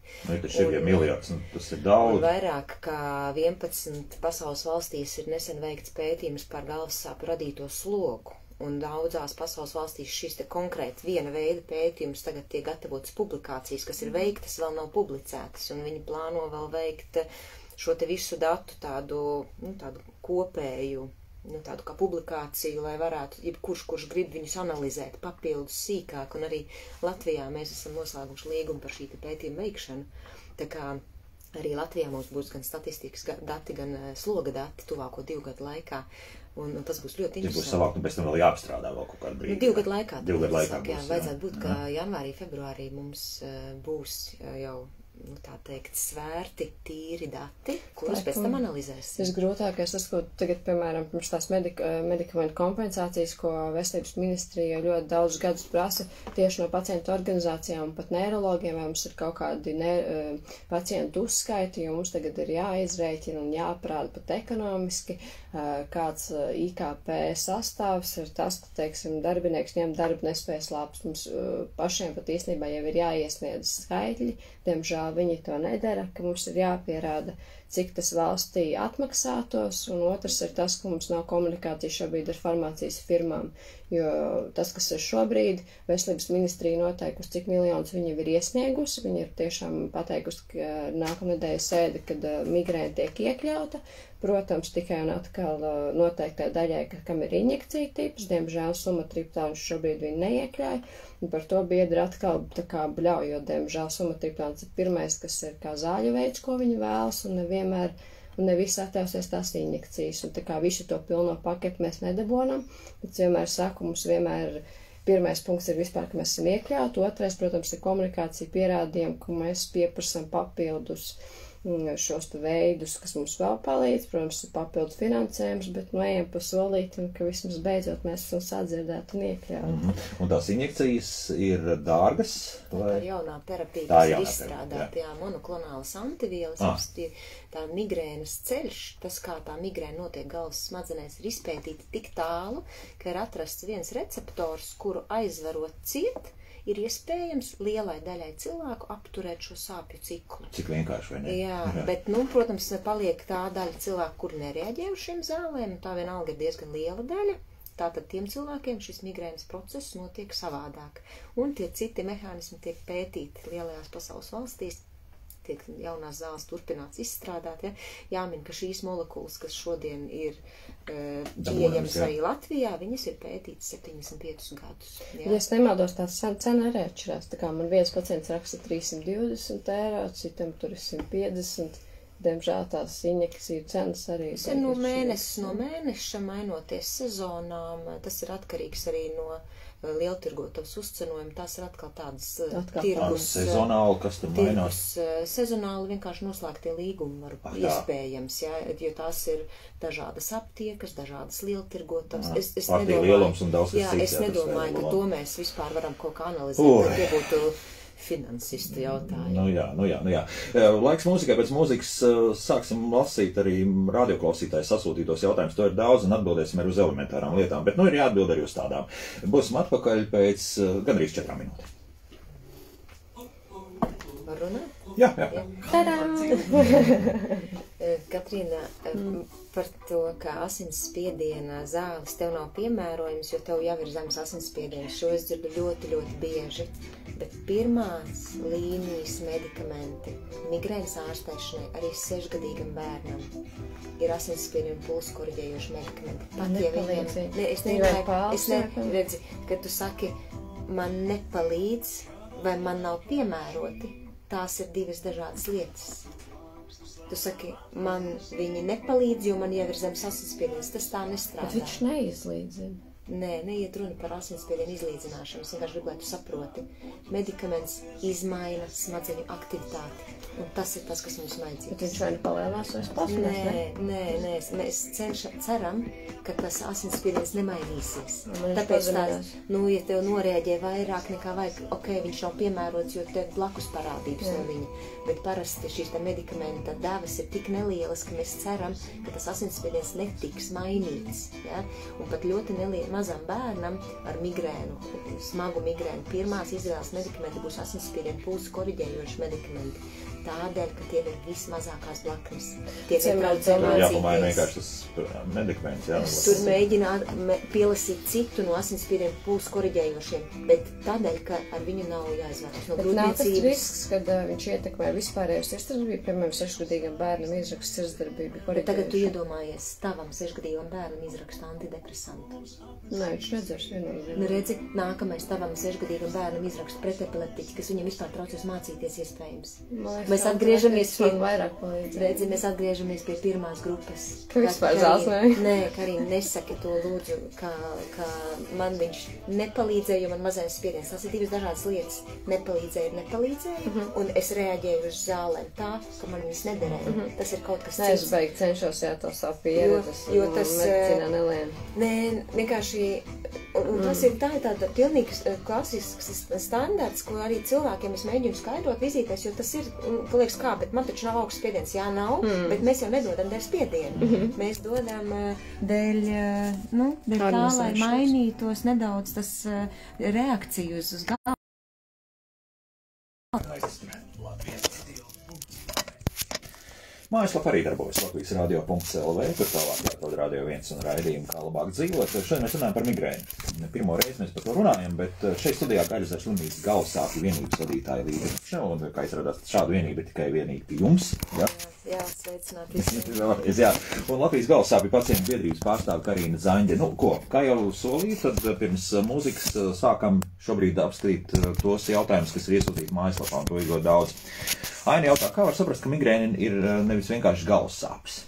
Tas ir miljards, tas ir daudz. Un vairāk kā 11 pasaules valstīs ir nesen veikts pētījums par galvas sāpju radīto slogu. Un daudzās pasaules valstīs šis te konkrēti viena veida pētījums tagad tiek gatavotas publikācijas, kas ir veiktas, vēl nav publicētas, un viņi plāno vēl veikt šo te visu datu tādu kopēju, tādu kā publikāciju, lai varētu, kurš grib viņus analizēt papildus sīkāk, un arī Latvijā mēs esam noslēguši līgumu par šī te pētījuma veikšanu. Tā kā Arī Latvijā mums būs gan statistikas dati, gan sloga dati tuvāko 2 gadu laikā. Un tas būs ļoti interesanti. Tas būs savākt, un pēc tam vēl jāapstrādā vēl kaut kādu brīdi. 2 gadu laikā. 2 gadu laikā būs, jā. Būs, vajadzētu būt, ka janvārī, februārī mums būs jau, tā teikt, svērti, tīri dati, kurus pēc tam analizēsim. Visgrūtākais tas, ko tagad, piemēram, pirms tās medikamentu kompensācijas, ko Veselības ministrija ļoti daudz gadus prasa tieši no pacientu organizācijām un pat neirologiem, vai mums ir kaut kādi pacientu uzskaiti, jo mums tagad ir jāizrēķina un jāprāda pat ekonomiski, kāds IKP sastāvs ir tas, ka, teiksim, darbinieks ņem darba nespējas labs. Mums pašiem pat īstenībā jau ir jāiesniedz skaitļi, diemžēl viņi to nedara, ka mums ir jāpierāda, cik tas valstī atmaksātos, un otrs ir tas, ka mums nav komunikācija šobrīd ar farmācijas firmām, jo tas, kas ir šobrīd, Veselības ministrija noteikusi, cik miljonus viņi ir iesniegusi, viņi ir tiešām pateikusi, ka nākamnedēļ sēde, kad migrēna tiek iekļauta, protams, tikai un atkal noteiktai daļai, kam ir injekcija tips, diemžēl sumatriptāns šobrīd viņi neiekļauj, un par to biedri atkal tā kā bļauj, jo, diemžēl, sumatriptāns ir pirmais, kas ir kā zāļu veids, ko viņi vēlas, un nevienmēr, un ne visi atļausies tās injekcijas, un tā kā visu to pilno paketu mēs nedabonam, bet vienmēr saku, mums vienmēr pirmais punkts ir vispār, ka mēs esam iekļauti, otrais, protams, ir komunikācija pierādījumi, ka mēs pieprasam papildus šos veidus, kas mums vēl palīdz, protams, ir papildu finansējums, bet nu ejam pa solīti, un ka vismaz beidzot mēs esam sadzirdēti un iekļauti. Un tās injekcijas ir dārgas? Tā ir jaunā terapija, kas ir izstrādāta, jā, monoklonālas antivielas, tā migrēnas ceļš, tas, kā tā migrēna notiek galvas smadzenēs, ir izpētīta tik tālu, ka ir atrasts viens receptors, kuru aizvarot ciet, ir iespējams lielai daļai cilvēku apturēt šo sāpju ciklu. Cik vienkārši, vai ne? Jā, bet, nu, protams, paliek tā daļa cilvēku, kuri nereaģē uz šiem zālēm, un tā vienalga ir diezgan liela daļa. Tātad tiem cilvēkiem šis migrēnas process notiek savādāk. Un tie citi mehānismi tiek pētīti lielajās pasaules valstīs, tiek jaunās zāles turpināts izstrādāt. Ja? Jāmin, ka šīs molekulas, kas šodien ir pieejams arī Latvijā, viņas ir pētītas 75 gadus. Ja es nemaldos, tās cena arī atšķirās. Tā kā man viens pacients raksta 320 eiro, citam tur ir 150. Diemžēl tās injekciju cenas arī ir. No mēneša mainoties sezonām, tas ir atkarīgs arī no lieltirgotavas uzcenojuma, tās ir atkal tādas tirgus. Sezonāli, kas tur mainās? Sezonāli vienkārši noslēgtie līgumi var iespējams, jā, jo tās ir dažādas aptiekas, dažādas lieltirgotavas. Es nedomāju, ka to mēs vispār varam kaut kā analizēt, tie būtu finansistu jautājumu. Nu jā. Laiks mūzikai, pēc mūzikas sāksim lasīt arī radioklausītāju sasūtītos jautājumus. To ir daudz un atbildēsim arī uz elementārām lietām, bet ir jāatbild arī uz tādām. Būsim atpakaļ pēc gandrīz 4 minūtēm. Var runāt? Jā. Katrīna, par to, ka asinsspiediena zāles tev nav piemērojams, jo tev jau ir zems asinsspiediens. Šo es dzirdu ļoti, ļoti bieži. Bet pirmās līnijas medikamenti migrēnas ārstēšanai arī 6-gadīgam bērnam ir asinsspiediena pulsu koriģējoši medikamenti. Pat ja viņiem, redzi, kad tu saki, man nepalīdz vai man nav piemēroti, tās ir divas dažādas lietas. Tu saki, man viņi nepalīdz, jo man jau ir zems asinsspiediens. Tas tā nestrādā. Bet viņš neizlīdzina. Nē, neiet runa par asinsspiedienu izlīdzināšanu. Es vienkārši gribu, lai tu saproti. Medikaments izmaina smadzeņu aktivitāti. Un tas ir tas, kas mums vajadzīgs. Bet viņš vai nu palēnās vai pasinās, Nē. Mēs ceram, ka tas asinsspiediens nemainīsies. Tāpēc tās, ja tev norēģē vairāk nekā vajag, viņš nav piemērots, jo tev blakus parādības no viņa. Bet parasti šīs medikamenta devas ir tik nelielas, ka mēs ceram, ka tas asinsspiediens netiks mainīts. Ja? Un pat ļoti mazam bērnam ar migrēnu, smagu migrēnu, pirmās izvēles medikamenti būs asinsspiediena pulsu koriģējoši medikamenti. Tādēļ, ka tie ir vismazākās blaknes. Tie netraucē mācīties. Jāpamaina vienkārši tas medikaments. Tur mēģina pielasīt citu no asinsspiediena pulsu koriģējošiem, bet tādēļ, ka ar viņu nav jāizvērtas no grūtniecības. Bet nav tas risks, kad viņš ietekmē vispārējo sirdsdarbību, piemēram, 6-gadīgam bērnam izraksta sirdsdarbību koriģējoši. Bet tagad tu iedomājies, tavam 6-gadīgam bērnam izraksta antidepresantu. Nē, viņš redzēs viennozīmīgi. Nu redzi, nākamais tavam 6-gadīgam bērnam izraksta pretepileptiķi, kas viņam vispār traucēs mācīties iespējams. mēs atgriežamies pie, redzi, mēs atgriežamies pie pirmās grupas. Ka vispār zāsnēja? Nē, Karina, nesaki to lūdzu, ka man viņš nepalīdzēja, jo man mazais spiediens. Tas ir divas dažādas lietas. Nepalīdzēja, un es reaģēju uz zālēm tā, ka man viņas nederēja. Tas ir kaut kas cits. Nē, es beigi cenšos, to savu pieredzi. Jo tas, medicīnā nelēma. Nē, vienkārši, un tas ir tāda pilnīgi klasisks standarts, ko arī cilvēkiem es mēģinu skaidrot vizītēs, jo tas ir, tu liekas kā, bet man taču nav augsts spiediens, jā, nav, bet mēs jau nedodam dēļ spiedienu. Mēs dodam dēļ tā, lai mainītos nedaudz tas reakciju uz galvu. Mājaslapa arī darbojas Latvijas radio.lv, tur tālāk jāatrod Radio 1 un raidījumu, kā labāk dzīvot. Šodien mēs runājam par migrēnu. Pirmo reizi mēs par to runājam, bet šeit studijā Gaļas ar slimības galvasāpju vienības vadītāja Līga Rupšņa, un kā izrādās, šādu vienību ir tikai vienīgi pie jums. Jā, sveicināt visiem. Jā, un Latvijas galvasāpju pacientu biedrības pārstāve Karina Zaņģe. Nu, ko, kā jau solīju, tad pirms mūzikas sākam šobrīd apskatīt tos jautājumus, kas ir iesūtīti mājaslapā, un to ir ļoti daudz. Aina jautā, kā var saprast, ka migrēna ir nevis vienkārši galvassāpes?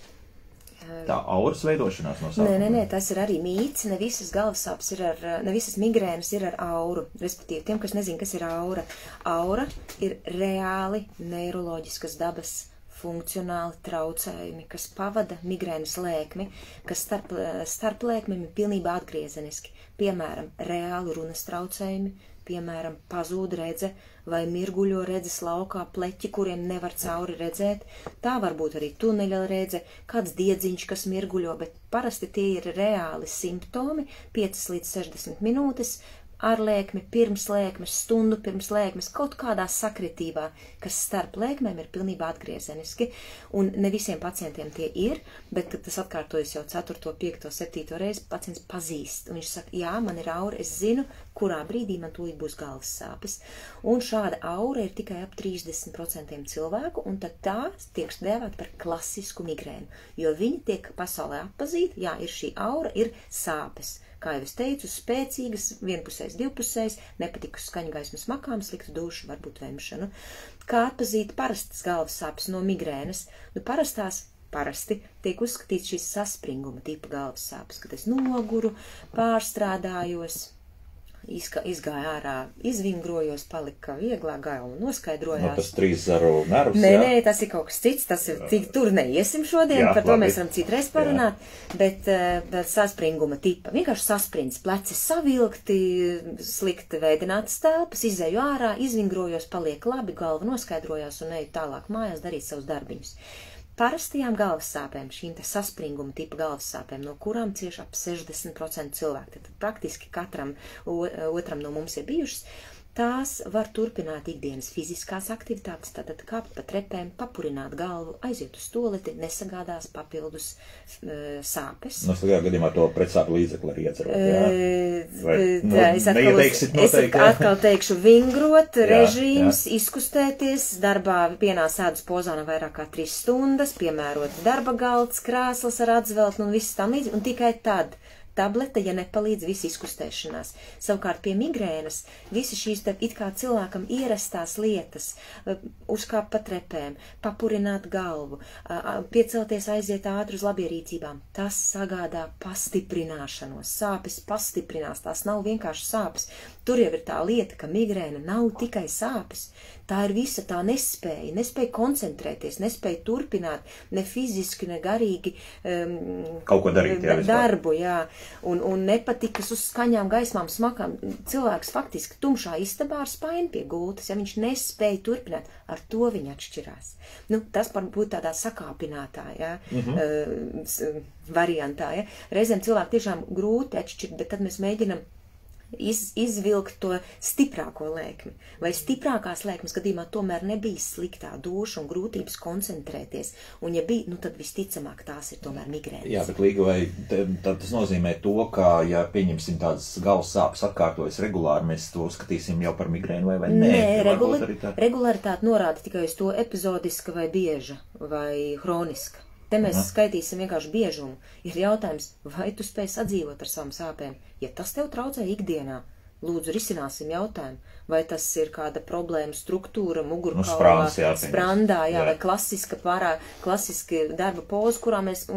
Tā auras veidošanās no sākuma? Nē, tas ir arī mīts. Ne visas galvassāpes ne visas migrēnas ir ar auru. Respektīvi, tiem, kas nezin, kas ir aura. Aura ir reāli neiroloģiskas dabas funkcionāli traucējumi, kas pavada migrēnas lēkmi, kas starp lēkmiem ir pilnībā atgriezeniski. Piemēram, reāli runas traucējumi, piemēram, pazūd redze vai mirguļo redzes laukā pleķi, kuriem nevar cauri redzēt. Tā var būt arī tuneļa redze, kāds diedziņš, kas mirguļo, bet parasti tie ir reāli simptomi, 5 līdz 60 minūtes, ar lēkmi, pirms lēkmes, stundu pirms lēkmes, kaut kādā sakritībā, kas starp lēkmēm ir pilnībā atgriezeniski. Un ne visiem pacientiem tie ir, bet, kad tas atkārtojas jau 4., 5., 7. reizi, pacients pazīst. Un viņš saka, jā, man ir aura, es zinu, kurā brīdī man tūlīt būs galvas sāpes. Un šāda aura ir tikai ap 30% cilvēku, un tad tā tiek dēvēta par klasisku migrēnu, jo viņi tiek pasaulē atpazīti, jā, ir šī aura, ir sāpes. Kā jau es teicu, spēcīgas, vienpusējs, divpusējs, nepatikas skaņgaismas makām, sliktu dušu, varbūt vemšanu. Kā atpazīt parastas galvas sāpes no migrēnas? Parasti tiek uzskatīts šīs saspringuma tipa galvas sāpes, kad es noguru, pārstrādājos, izgāja ārā, izvingrojos, palika vieglā, galva noskaidrojās. Tas 3 zaru nervs, Nē, tas ir kaut kas cits, tas ir, tur neiesim šodien, par to mēs varam citreiz parunāt, bet saspringuma tipa, vienkārši sasprinds, pleci savilkti, slikti veidinātas telpas, izēju ārā, izvingrojos, paliek labi, galva noskaidrojās un eju tālāk mājās darīt savus darbiņus. Parastajām galvassāpēm, šīm te saspringuma tipa galvassāpēm, no kurām cieši ap 60% cilvēku, tad praktiski katram otram no mums ir bijušas, tās var turpināt ikdienas fiziskās aktivitātes, tātad kāpt pa trepēm, papurināt galvu, aiziet uz toleti, nesagādās papildus sāpes. No sliktajā gadījumā to pretsāpu līdzekli arī iedzerot, Es atkal teikšu vingrot, režīms, izkustēties, darbā vienā sēdus pozā no vairāk kā 3 stundas, piemērot darba galds, krēsls ar atzveltni un viss tam līdzi, un tikai tad tableta, ja nepalīdz visi izkustēšanās. Savukārt pie migrēnas visi šīs it kā cilvēkam ierastās lietas, uzkāpt pa trepēm, papurināt galvu, piecelties, aiziet ātri uz labierīcībām, tas sagādā pastiprināšanos. Sāpes pastiprinās, tās nav vienkārši sāpes. Tur jau ir tā lieta, ka migrēna nav tikai sāpes. Tā ir visa tā nespēja koncentrēties, nespēja turpināt ne fiziski, ne garīgi kaut ko darīt, darbu, jā. Un nepatikas uz skaņām, gaismām, smakām. Cilvēks faktiski tumšā istabā ar spaini pie gultas, ja viņš nespēja turpināt, ar to viņa atšķirās. Tas var būt tādā sakāpinātā, ja, variantā, ja. Reizēm cilvēki tiešām grūti atšķirt, bet tad mēs mēģinam izvilkt to stiprāko lēkmi. Vai stiprākās lēkmes gadījumā tomēr nebija sliktā duša un grūtības koncentrēties. Un ja bija, tad visticamāk tās ir tomēr migrēnas. Jā, bet Līga, vai tas nozīmē to, ka, ja pieņemsim tādas galvas sāpes atkārtojas regulāri, mēs to uzskatīsim jau par migrēnu vai nē? Nē, regularitāte norāda tikai uz to epizodiska vai bieža vai hroniska. Te mēs skaitīsim vienkārši biežumu. Ir jautājums, vai tu spēj sadzīvot ar savām sāpēm? Ja tas tev traucē ikdienā, Lūdzu, risināsim jautājumu. Vai tas ir kāda problēma struktūra, mugurkaulā, sprandā, vai klasiski darba poza, kurā mēs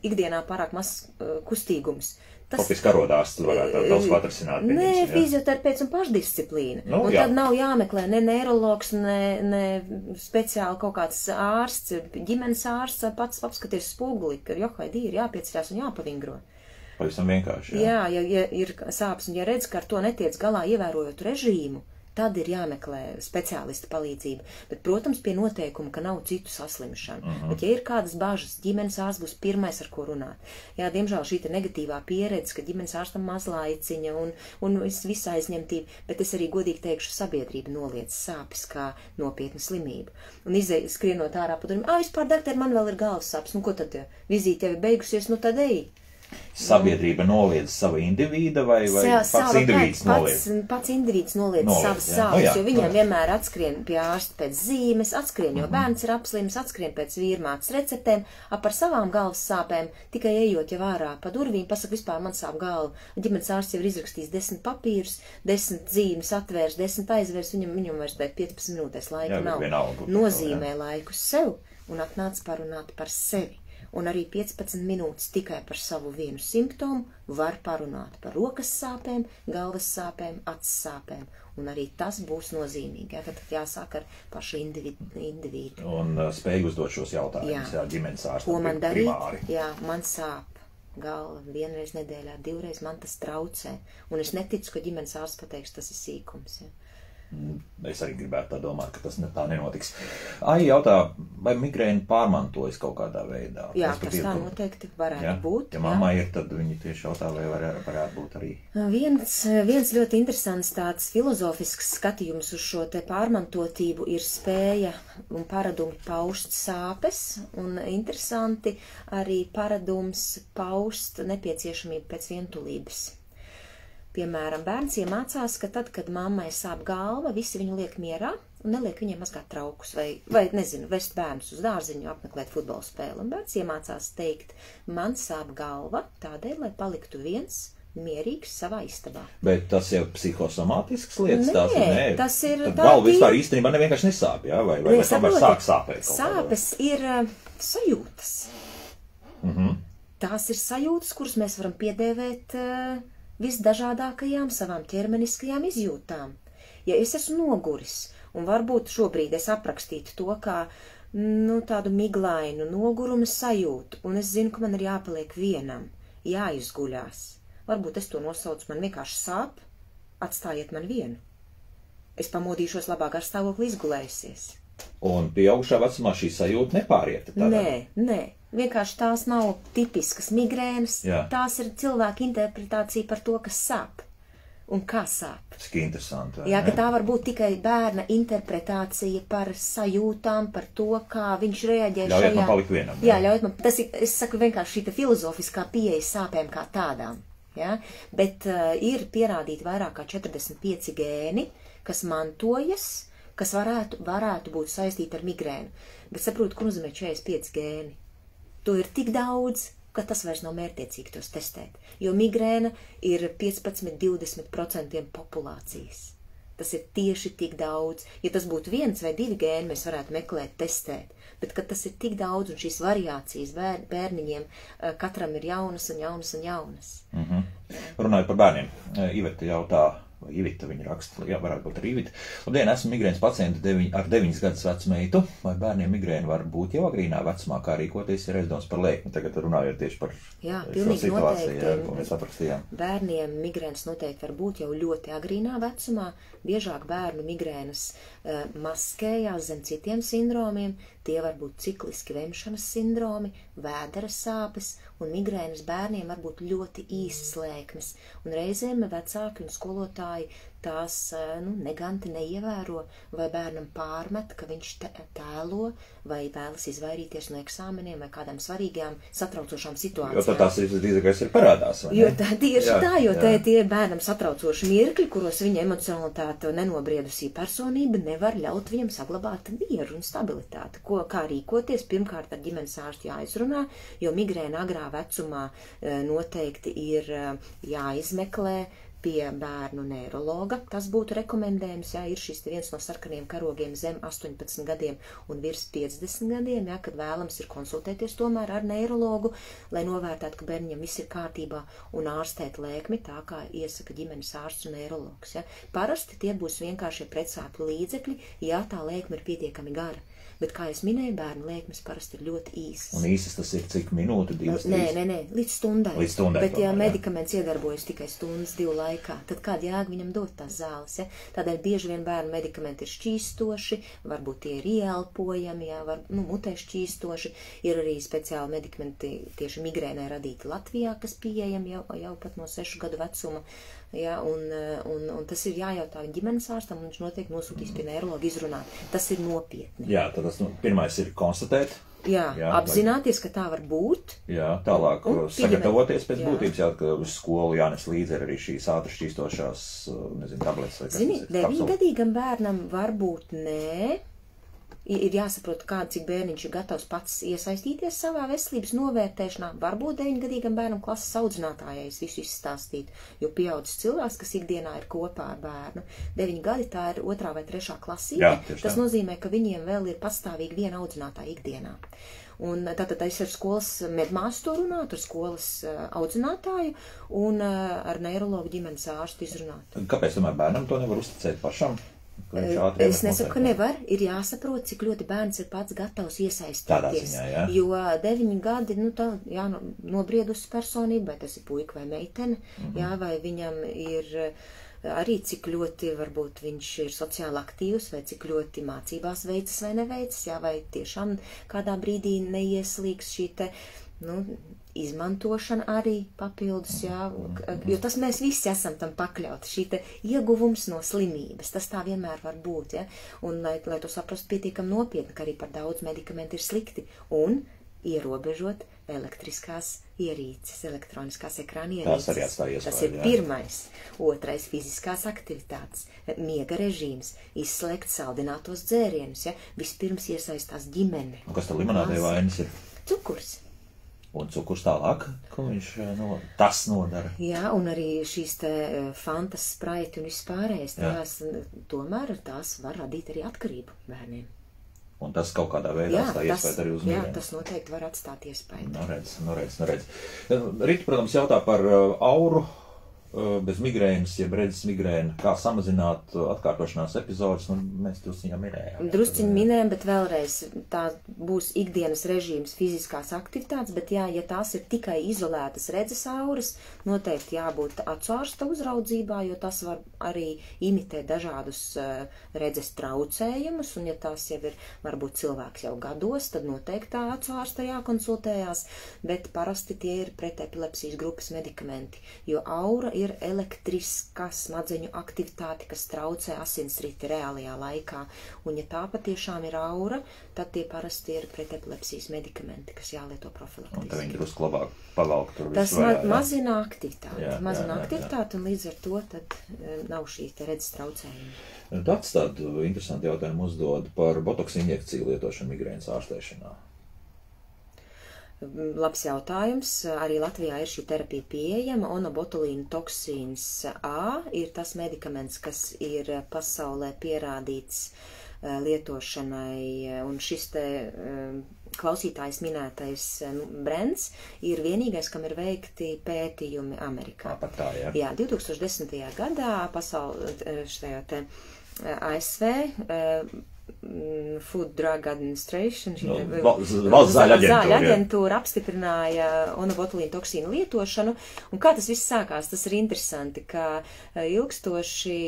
ikdienā pārāk maz kustīgums. Faktiski karodās varētu daudz ko atrasināt. Nē, fizioterapeits un pašdisciplīna. Tad nav jāmeklē ne neirologs, ne speciāli kaut kāds ārsts, ģimenes ārsts, pats apskaties spoguli, ka johaidī ir jāpieceļās un jāpavingro. Pavisam vienkārši, jā, ja ir sāpes un ja redz, ka ar to netiec galā ievērojot režīmu, tad ir jāmeklē speciālista palīdzība. Bet, protams, pie noteikuma, ka nav citu saslimšanu. Bet, ja ir kādas bažas, ģimenes ārsts būs pirmais, ar ko runāt. Jā, diemžēl šī negatīvā pieredze, ka ģimenes ārstam maz laiciņa un visa aizņemtība, bet es arī godīgi teikšu, sabiedrība noliedz sāpes kā nopietnu slimību. Un skrienot ārā pa durvīm, vispār, doktor, man vēl ir galvas sāpes, ko tad vizīte jau ir beigusies, tad ej. Sabiedrība noliedz savu individu vai pats indivīds noliedz? Pats indivīds noliedz savas sāpes, jo viņiem vienmēr atskrien pie ārsta pēc zīmes, atskrien, jo bērns ir apslims, atskrien pēc vīrmātes receptēm, par savām galvas sāpēm, tikai ejot jau ārā pa durvīm, pasaka vispār man sāp galva. Ģimenes ārsts jau ir izrakstījis 10 papīrus, 10 zīmes atvērs, 10 aizvērs, viņam vairs 15 minūtēs laika nav. Nozīmē laiku sev un atnāc parunāt par sevi. Un arī 15 minūtes tikai par savu vienu simptomu var parunāt par rokas sāpēm, galvas sāpēm, acis sāpēm. Un arī tas būs nozīmīgi. Tad jāsāk ar pašu individu. Un spēj uzdot šos jautājumus, ģimenes ārstam. Ko man darīt? Primāri. Jā, man sāp galva vienreiz nedēļā, 2 reizes man tas traucē. Un es neticu, ka ģimenes ārsts pateiks, tas ir sīkums. Ja. Es arī gribētu tā domāt, ka tas tā nenotiks. Ai jautā, vai migrēna pārmantojas kaut kādā veidā? Jā, tas tā noteikti varētu būt. Ja mamma ir, tad viņi tieši jautā, vai varētu būt arī. Viens ļoti interesants tāds filozofisks skatījums uz šo te pārmantotību ir spēja un paradumi paust sāpes, un interesanti arī paradums paust nepieciešamību pēc vientulības. Piemēram, bērns iemācās, ka tad, kad mammai sāp galva, visi viņu liek mierā un neliek viņiem mazgāt traukus vai nezinu, vest bērnus uz dārziņu, apmeklēt futbola spēli. Un bērns iemācās teikt, man sāp galva tādēļ, lai paliktu viens mierīgs savā istabā. Bet tas jau psihosomātisks lietas? Nē, tas ir tā. Galva vispār īstenībā nevienkārši nesāp, jā? Vai tomēr sāk sāpēt? Sāpes ir sajūtas. Tās ir sajūtas, kuras mēs varam piedēvēt visdažādākajām savām ķermeniskajām izjūtām. Ja es esmu noguris, un varbūt šobrīd es aprakstītu to kā tādu miglainu noguruma sajūtu, un es zinu, ka man ir jāpaliek vienam, jāizguļās. Varbūt es to nosaucu, man vienkārši sāp, atstājiet man vienu. Es pamodīšos labāk ar stāvokli izgulējusies. Un pieaugušā vecumā šī sajūta nepāriet? Nē. Vienkārši tās nav tipiskas migrēnas, tās ir cilvēka interpretācija par to, kas sāp un kā sāp. Cik interesanti. Jā, ka tā var būt tikai bērna interpretācija par sajūtām, par to, kā viņš reaģē šajā. Ļaujiet man palikt vienam. Jā, ļaujiet man. Tas ir, es saku vienkārši šī filozofiskā pieeja sāpēm kā tādām. Ja? Bet ir pierādīti vairāk kā 45 gēni, kas mantojas, kas varētu būt saistīti ar migrēnu. Bet saprotu, kur nozīmē 45 gēni. To ir tik daudz, ka tas vairs nav mērķiecīgi tos testēt, jo migrēna ir 15–20% populācijas. Tas ir tieši tik daudz. Ja tas būtu 1 vai 2 gēni, mēs varētu meklēt, testēt, bet kad tas ir tik daudz un šīs variācijas bērniņiem katram ir jaunas un jaunas un jaunas. Runājot par bērniem, Iveta jautā, Ivita viņa raksta, jā, varētu būt arī Ivita. Labdien, esmu migrēnas pacienta ar 9 gadus vecu meitu. Vai bērniem migrēna var būt jau agrīnā vecumā, kā rīkoties, ir aizdoms par lēkmi? Tagad runājot tieši par šo situāciju, ko mēs aprakstījām. Bērniem migrēnas noteikti var būt jau ļoti agrīnā vecumā. Biežāk bērnu migrēnas maskējās zem citiem sindromiem. Tie var būt cikliski vemšanas sindromi, vēdera sāpes, un migrēnas bērniem var būt ļoti īsas lēkmes. Un reizēm vecāki un skolotāji tās neganti neievēro, vai bērnam pārmet, ka viņš tēlo, vai vēlas izvairīties no eksāmeniem vai kādām svarīgām satraucošām situācijām. Jo tad tās drīzākais ir parādās, vai ne? Jo tieši tā, jo tie ir bērnam satraucoši mirkļi, kuros viņa emocionalitāte nenobriedusī personība nevar ļaut viņam saglabāt mieru un stabilitāti. Kā rīkoties? Pirmkārt ar ģimenes ārstu jāizrunā, jo migrēna agrā vecumā noteikti ir jāizmeklē pie bērnu neirologa. Tas būtu rekomendējums, ir šis viens no sarkaniem karogiem zem 18 gadiem un virs 50 gadiem, kad vēlams ir konsultēties tomēr ar neirologu, lai novērtētu, ka bērniņam viss ir kārtībā un ārstēt lēkmi, tā kā iesaka ģimenes ārsts un neirologs. Parasti tie būs vienkāršie pretsāpju līdzekļi, ja tā lēkme ir pietiekami gara. Bet, kā es minēju, bērnu lēkmes parasti ir ļoti īsas. Un īsas tas ir cik minūti, 2, 3? Nē, līdz stundai. Līdz stundai. Bet, ja medikaments iedarbojas tikai stundas, 2 laikā, tad kāda jēga viņam dot tās zāles, Tādēļ bieži vien bērnu medikamenti ir šķīstoši, varbūt tie ir ieelpojami, mutē šķīstoši. Ir arī speciāli medikamenti tieši migrēnai radīti Latvijā, kas pieejami jau pat no 6 gadu vecuma. Un tas ir jājautā ģimenes ārstam, un viņš noteikti nosūtīs pie neirologa izrunāt. Tas ir nopietni. Jā, tad tas pirmais ir konstatēt. Jā, apzināties, ka tā var būt. Jā, tālāk sagatavoties pēc būtības, ka uz skolu jānes līdzi arī šīs ātri šķīstošās, tabletes. Zini, 9-gadīgam bērnam varbūt nē. Ir jāsaprot, cik bērniņš ir gatavs pats iesaistīties savā veselības novērtēšanā. Varbūt 9-gadīgam bērnam klases audzinātājai es visu izstāstītu, jo pieaudzis cilvēks, kas ikdienā ir kopā ar bērnu. 9 gadi tā ir 2. vai 3. klasība. Tas nozīmē, ka viņiem vēl ir pastāvīgi viena audzinātāja ikdienā. Un tātad es ar skolas medmāsu to runātu, ar skolas audzinātāju un ar neirologu ģimenes ārstu izrunātu. Kāpēc tomēr bērnam to nevar uzticēt pašam? Es nesaku, ka nevar, ir jāsaprot, cik ļoti bērns ir pats gatavs iesaistīties. Ziņā, jo 9 gadi, nobriedusi personība, vai tas ir puika vai meitene, vai viņam ir arī cik ļoti, varbūt viņš ir sociāli aktīvs, vai cik ļoti mācībās veicas vai neveicas, vai tiešām kādā brīdī neieslīgs šī te, izmantošana arī papildus, jo tas mēs visi esam tam pakļauti, šī te ieguvums no slimības, tas tā vienmēr var būt, un lai to saprastu pietiekam nopietni, ka arī par daudz medikamenti ir slikti, un ierobežot elektriskās ierīces, elektroniskās ekrāna ierīces. Tas ir pirmais. 2. fiziskās aktivitātes, miega režīms, izslēgt saldinātos dzērienus, Vispirms iesaistās ģimene. Un kas tad limonādē vainas ir? Cukurs. Un cukurs tālāk, ko viņš tas nodara. Jā, un arī šīs te fantas, spraiti un vispārējais, tomēr tās var radīt arī atkarību bērniem. Un tas kaut kādā veidā iespēja arī uz migrēnu. Jā, tas noteikti var atstāt iespēju. Redz. Rita, protams, jautā par auru bez migrēnas, jeb redzes migrēna, kā samazināt atkārtošanās epizodes, mēs drusciņā minējām. Drusciņi minējām, bet vēlreiz tā būs ikdienas režīms fiziskās aktivitātes, bet ja tās ir tikai izolētas redzes auras, noteikti jābūt acu ārsta uzraudzībā, jo tas var arī imitēt dažādus redzes traucējumus, un ja tās jau ir varbūt cilvēks jau gados, tad noteikti tā acu ārsta jākonsultējās, bet parasti tie ir pret epilepsijas grupas medikamenti, jo aura ir elektriska smadzeņu aktivitāte, kas traucē asinsriti reālajā laikā. Un ja tā patiešām ir aura, tad tie parasti ir pret epilepsijas medikamenti, kas jālieto profilaktiski. Un tad viņi drusku labāk pavalk tur tas visu vaļā. Mazina aktivitāti, un līdz ar to tad nav šī te redzes traucējumi. Tāds tādu interesantu jautājumu uzdod par botoks injekciju lietošanu migrēnas ārstēšanā. Labs jautājums. Arī Latvijā ir šī terapija pieejama. Onobotulīna toksīns A ir tas medikaments, kas ir pasaulē pierādīts lietošanai, un šis te klausītājs minētais brands ir vienīgais, kam ir veikti pētījumi Amerikā. Pat tā, jā. Jā, 2010. gadā šajā te ASV Food Drug Administration, valsts zāļu aģentūra apstiprināja onobotulīna toksīnu lietošanu. Un kā tas viss sākās? Tas ir interesanti, ka ilgstoši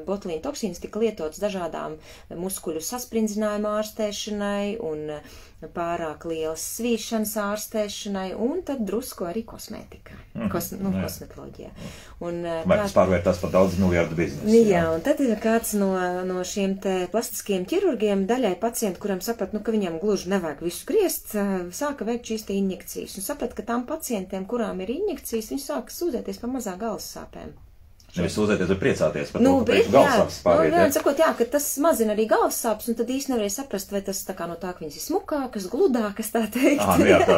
botulīna toksīns tika lietots dažādām muskuļu sasprindzinājumu ārstēšanai un pārāk lielas svīšanas ārstēšanai, un tad drusku arī kosmētikā, kosmetoloģijā. Mēs pārvērtās par daudz miljardu biznesu. Jā, un tad ir kāds no šiem te plastiskiem ķirurgiem, daļai pacientu, kuram saprat, ka viņam gluži nevajag visu griezt, sāka veikt šīs te injekcijas. Un saprat, ka tām pacientiem, kurām ir injekcijas, viņi sāka sūdzēties par mazā galvas sāpēm. Nevis sūdzēties, bet priecāties par to, ka priekš galvasāpes pāriet. Jā, sakot, jā, ka tas mazina arī galvasāpes, un tad īsti nevarēja saprast, vai tas tā kā no tā, ka viņas ir smukākas, gludākas, tā teikt. Jā, tā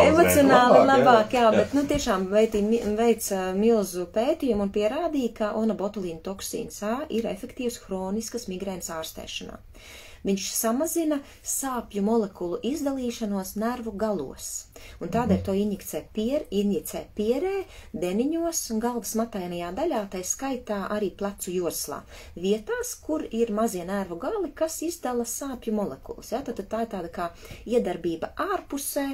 emocionāli labāk, jā, bet, tiešām veica milzu pētījumu un pierādīja, ka onabotulīna toksīns A ir efektīvs hroniskas migrēnas ārstēšanā. Viņš samazina sāpju molekulu izdalīšanos nervu galos, un tādēļ to injicē pierē, deniņos un galvas matainajā daļā, tai skaitā arī plecu joslā, vietās, kur ir mazie nervu gali, kas izdala sāpju molekulas. Ja? Tad tā ir tāda kā iedarbība ārpusē,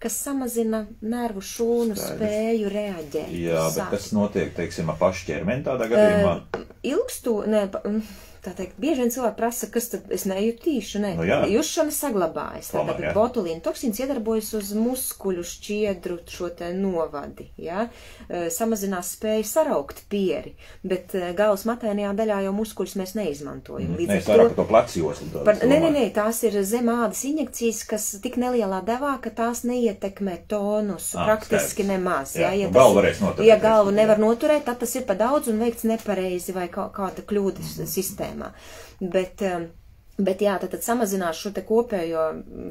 kas samazina nervu šūnu spēju reaģēt. Jā, bet kas notiek, teiksim, ar pašu ķermeni tādā gadījumā? Tā teikt, bieži vien cilvēki prasa, kas tad es nejutīšu, jusšana saglabājas. Tātad botulīna toksīns iedarbojas uz muskuļu šķiedru šo te novadi, ja? Samazinās spēju saraukt pieri, bet galvas matainajā daļā jau muskuļus mēs neizmantojam. Nē, es vairāk par to plecu joslu. Nē, tās ir zemādas injekcijas, kas tik nelielā devā, ka tās neietekmē tonusu, praktiski nemaz. Ja galvu varēs noturēt. Ja galvu nevar noturēt, tad tas ir pa daudz un veikts nepareizi vai kāda kļūdas sistēma. Bet jā, tad samazinās šo te kopējo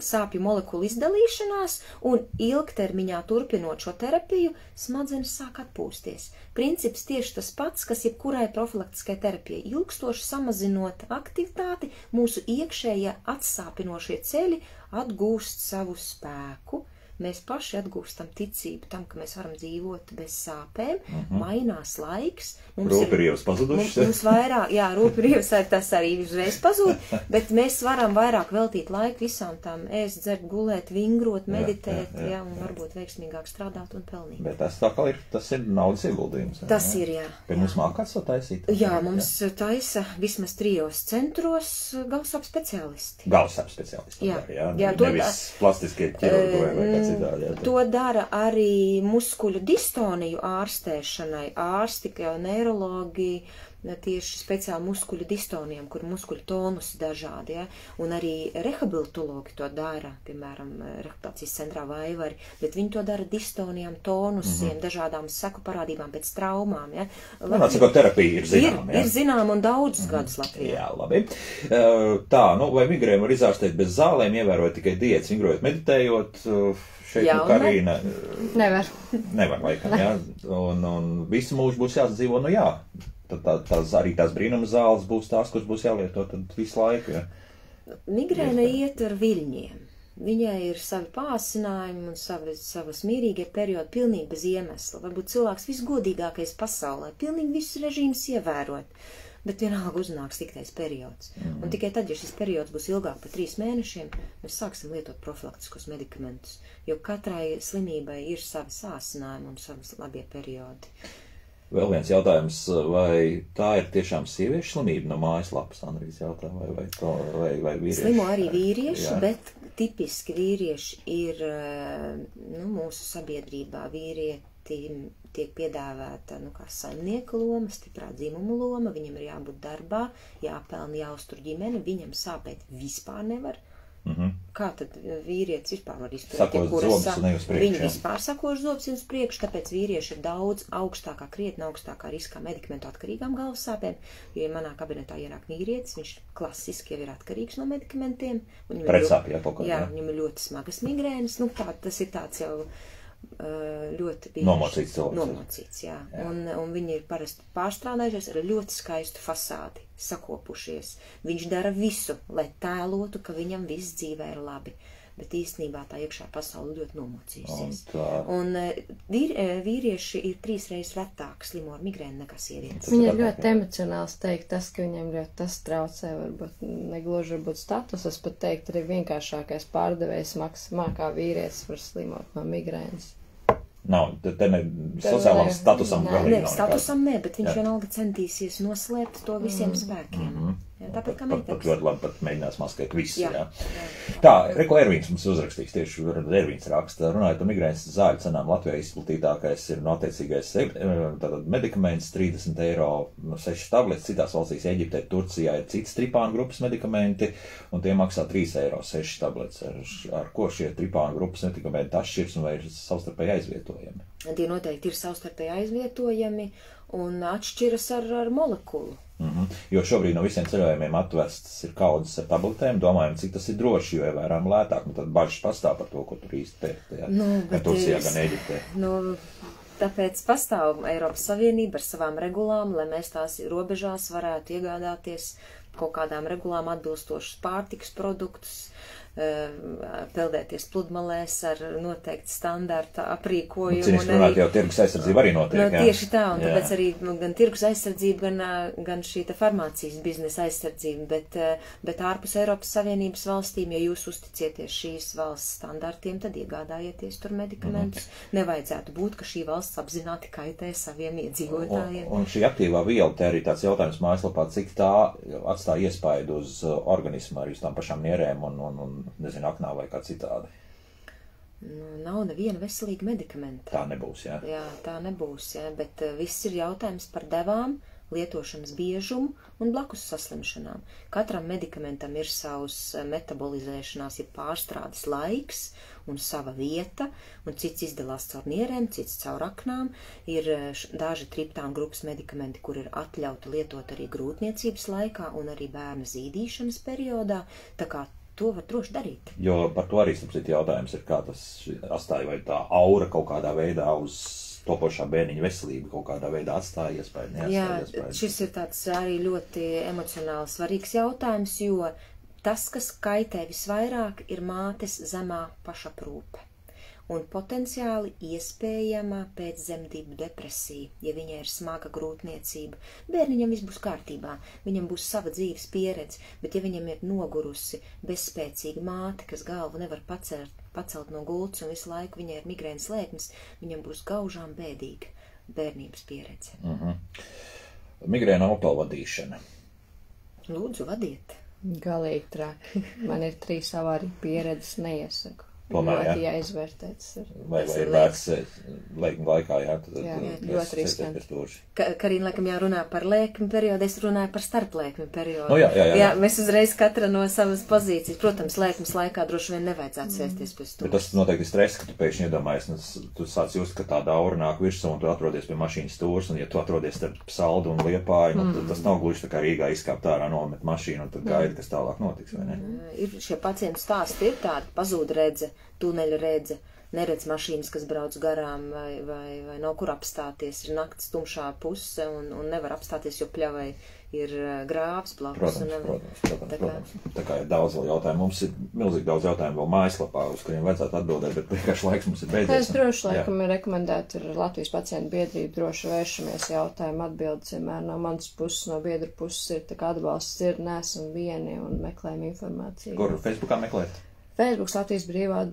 sāpju molekulu izdalīšanās un ilgtermiņā turpinot šo terapiju, smadzenes sāk atpūsties. Princips tieši tas pats, kas jebkurai profilaktiskai terapijai. Ilgstoši samazinot aktivitāti, mūsu iekšējie atsāpinošie ceļi atgūst savu spēku. Mēs paši atgūstam ticību tam, ka mēs varam dzīvot bez sāpēm, mainās laiks. Rūpirības pazudušas. Mums vairāk, jā, rūpirības tas arī uzreiz pazūd, bet mēs varam vairāk veltīt laiku visām tām ēst, dzert, gulēt, vingrot, meditēt, jā, un varbūt veiksmīgāk strādāt un pelnīt. Bet tas ir naudas ieguldījums. Tas ir, jā. Pie mums mākās to taisīt? Jā, mums taisa vismaz 3 centros galvasāpju speciālisti. Galvasāpju speciālisti? Jā. Nevis plastiskie ķirurgi vai citādi. To dara arī muskuļu distoniju ārstēšanai. Ārsti, kā neirologi, tieši speciāli muskuļu distonijām, kur muskuļu tonusi dažādi, ja? Un arī rehabilitologi to dara, piemēram, rehabilitācijas centrā Vaivari, bet viņi to dara distonijām, tonusiem, dažādām seku parādībām pēc traumām, ja? Terapija ir zināma, Ir zināma un daudzus gadus Latvijā. Jā, labi. Tā, vai migrēnu var izārstēt bez zālēm, ievērojot tikai diētas, vingrojot, meditējot? Šeit Karīna nevar laikam, jā, un visu mūžu būs jāsadzīvo, tad arī tās brīnuma zāles būs tās, kuras būs jālieto tad visu laiku, jā. Migrēna iet ar viļņiem. Viņai ir savi pāsinājumi un savas mierīgie periodi pilnīgi bez iemesla. Varbūt cilvēks visgodīgākais pasaulē, pilnīgi visus režīmus ievērot, bet vienalga uznāks tiktais periods. Un tikai tad, ja šis periods būs ilgāk par 3 mēnešiem, mēs sāksim lietot profilaktiskos medikamentus, jo katrai slimībai ir savi sāsinājumi un savas labie periodi. Vēl viens jautājums, vai tā ir tiešām sieviešu slimība no mājaslapas, Andrijas jautājuma, vai vīrieši? Slimo arī vīrieši, jā. Bet tipiski vīrieši ir, mūsu sabiedrībā vīrietim tiek piedāvāta, kā saimnieka loma, stiprā dzimuma loma, viņam ir jābūt darbā, jāpelna, jāuztur ģimeni, viņam sāpēt vispār nevar. Kā tad vīrietis vispār var izturēt? Viņi vispār sakož zobus uz priekšu, tāpēc vīrieši ir daudz augstākā, krietni augstākā riskā medikamentu atkarīgām galvasāpēm, jo manā kabinetā ienāk vīrietis, viņš klasiski jau ir atkarīgs no medikamentiem. Pretsāpju, jā, viņam ir ļoti smagas migrēnas, tas ir tāds jau ļoti bieži. Nomocīts, jā. Un viņi ir parasti pārstrādājušies ar ļoti skaistu fasādi, sakopušies. Viņš dara visu, lai tēlotu, ka viņam viss dzīvē ir labi. Bet īstenībā tā iekšā pasaule ļoti nomocījusies. Un vīrieši ir 3 reizes retāk slimo ar migrēnu nekā sievietes. Viņi ir ļoti emocionāls teikt, tas, ka viņiem ļoti tas traucē, varbūt negluži varbūt status, es pat teikt, arī vienkāršākais pārdevējs mākā vīrietis var slimot no migrēnas. Nav, te ne sociālam statusam galīgi nav. Nē, statusam nē, bet viņš vienalga centīsies noslēpt to visiem spēkiem. Tāpēc, kā meitenes. Pat ļoti labi pat mēģinās maskēt visu, jā. Tā, Reko Ervīns mums uzrakstīs, tieši Ervīns raksta, runājot par migrēnas zāļu cenām Latvijā izplatītākais ir attiecīgais tātad medikaments 30 €, 6 tabletes, citās valstīs Eģiptē, Turcijā ir cits tripānu grupas medikamenti, un tie maksā 3 €, 6 tabletes. Ar ko šie tripānu grupas medikamenti atšķirs un vai ir savstarpēji aizvietojami? Tie noteikti ir savstarpēji aizvietojami, un atšķiras ar molekulu. Jo šobrīd no visiem ceļojumiem atvests ir kaudzes ar tabletēm, domājam, cik tas ir droši, jo ievērām lētāk, tad bažas pastāv par to, ko tur īsti pēc, gan Turcijā, gan Eģiptē. Tāpēc pastāv Eiropas Savienība ar savām regulām, lai mēs tās robežās varētu iegādāties kaut kādām regulām atbilstošus pārtikas produktus, peldēties pludmalēs ar noteikti standarta aprīkojumu. Cīniski runāt, jau tirgus aizsardzība arī notiek. Tieši tā, un tāpēc arī gan tirgus aizsardzība, gan šī farmācijas biznesa aizsardzība, bet ārpus Eiropas Savienības valstīm, ja jūs uzticieties šīs valsts standartiem, tad iegādājieties tur medikamentus. Nevajadzētu būt, ka šī valsts apzināti kaitē saviem iedzīvotājiem. Un šī aktīvā viela, te arī tāds jautājums mājaslapā, cik tā atstāja iespaidu uz organismu arī uz tām pašām nierēm un nezinu, aknā vai kā citādi. Nav neviena veselīga medikamenta. Tā nebūs, jā? Jā, tā nebūs, jā, bet viss ir jautājums par devām, lietošanas biežumu un blakus saslimšanām. Katram medikamentam ir savs metabolizēšanās, ir pārstrādes laiks un sava vieta, un cits izdalās caur nierēm, cits caur aknām. Ir daži triptāna grupas medikamenti, kur ir atļauti lietot arī grūtniecības laikā un arī bērna zīdīšanas periodā, tā kā to var droši darīt. Jo par to arī sapcīt jautājums ir, kā tas atstāja, vai tā aura kaut kādā veidā uz topošā bērniņa veselību kaut kādā veidā atstāja iespēju. Jā, šis ir tāds arī ļoti emocionāli svarīgs jautājums, jo tas, kas kaitē visvairāk, ir mātes zemā pašaprūpe un potenciāli iespējama pēcdzemdību depresija, ja viņai ir smaga grūtniecība. Bērniņam viss būs kārtībā, viņam būs sava dzīves pieredze, bet ja viņam ir nogurusi, bezspēcīga māte, kas galvu nevar pacelt no gultas un visu laiku viņai ir migrēnas lēkmes, viņam būs gaužām bēdīga bērnības pieredze. Migrēna autovadīšana. Lūdzu, vadiet. Galīgi traki. Man ir 3 avāriju pieredzes, neiesaku. Tomēr, jā, izvērtēts. Vai ir vērts lēkņu laikā, jā? Jā, ļoti riskanti. Karina, laikam jārunā par lēkņu periodu, es runāju par starplēkņu periodu. No, jā. Mēs uzreiz katra no savas pozīcijas. Protams, lēkņas laikā droši vien nevajadzētu sēsties pie stūras. Bet tas noteikti stress, ka tu pēkšņi iedomājies, tu sāc just, ka tā daura nāk virsū un tu atrodies pie mašīnas stūras, un ja tu atrodies starp Saldu un Liepāju, tad tas nav gluži tā kā Rīgā izkāpt ārā, nomet mašīnu un tad gaida, kas tālāk notiks, vai ne? Ir šie pacientu stāsti ir tādi, pazūd redze, tuneļa redze, neredz mašīnas, kas brauc garām vai nav kur apstāties, ir nakts tumšā puse un nevar apstāties, jo pļavai ir grāvs blakus. Protams. Tā kā ir daudz vēl jautājumu. Mums ir milzīgi daudz jautājumu vēl mājaslapā, uz kuriem vajadzētu atbildēt, bet vienkārši laiks mums ir beidzies. Es droši laikam rekomendētu ar Latvijas pacientu biedrību droši vēršamies jautājumu atbildes, vienmēr no manas puses, no biedru puses ir tā kā atbalsts ir, nesam vieni un meklējam informāciju. Kur Facebookā meklēt? Facebook Latvijas brīvā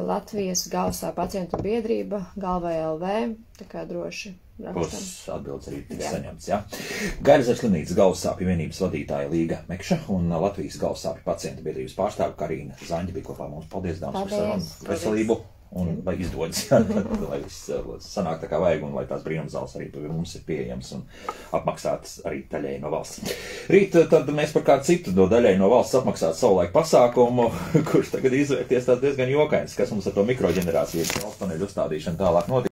Latvijas galvasā pacientu biedrība, galvai LV, tā kā droši rakstam. Būs atbildes arī tiks saņemts, jā. Gailzars slimnīcas galvassāpju vienības vadītāja Līga Mekša un Latvijas galvassāpju pacientu biedrības pārstāve Karina Zaņģa bija kopā mums. Paldies, dāmas, par sarunu, veselību un lai izdodas, lai viss sanāk tā kā vajag un lai tās brīnumzāles arī pie mums ir pieejams un apmaksātas arī daļēji no valsts. Rīt tad mēs par kādu citu no daļēji no valsts apmaksātu savulaik pasākumu, kurš tagad izvērties tāds diezgan jokains, kas mums ar to mikroģenerācijas valsts paneļu uzstādīšanu tālāk notiek.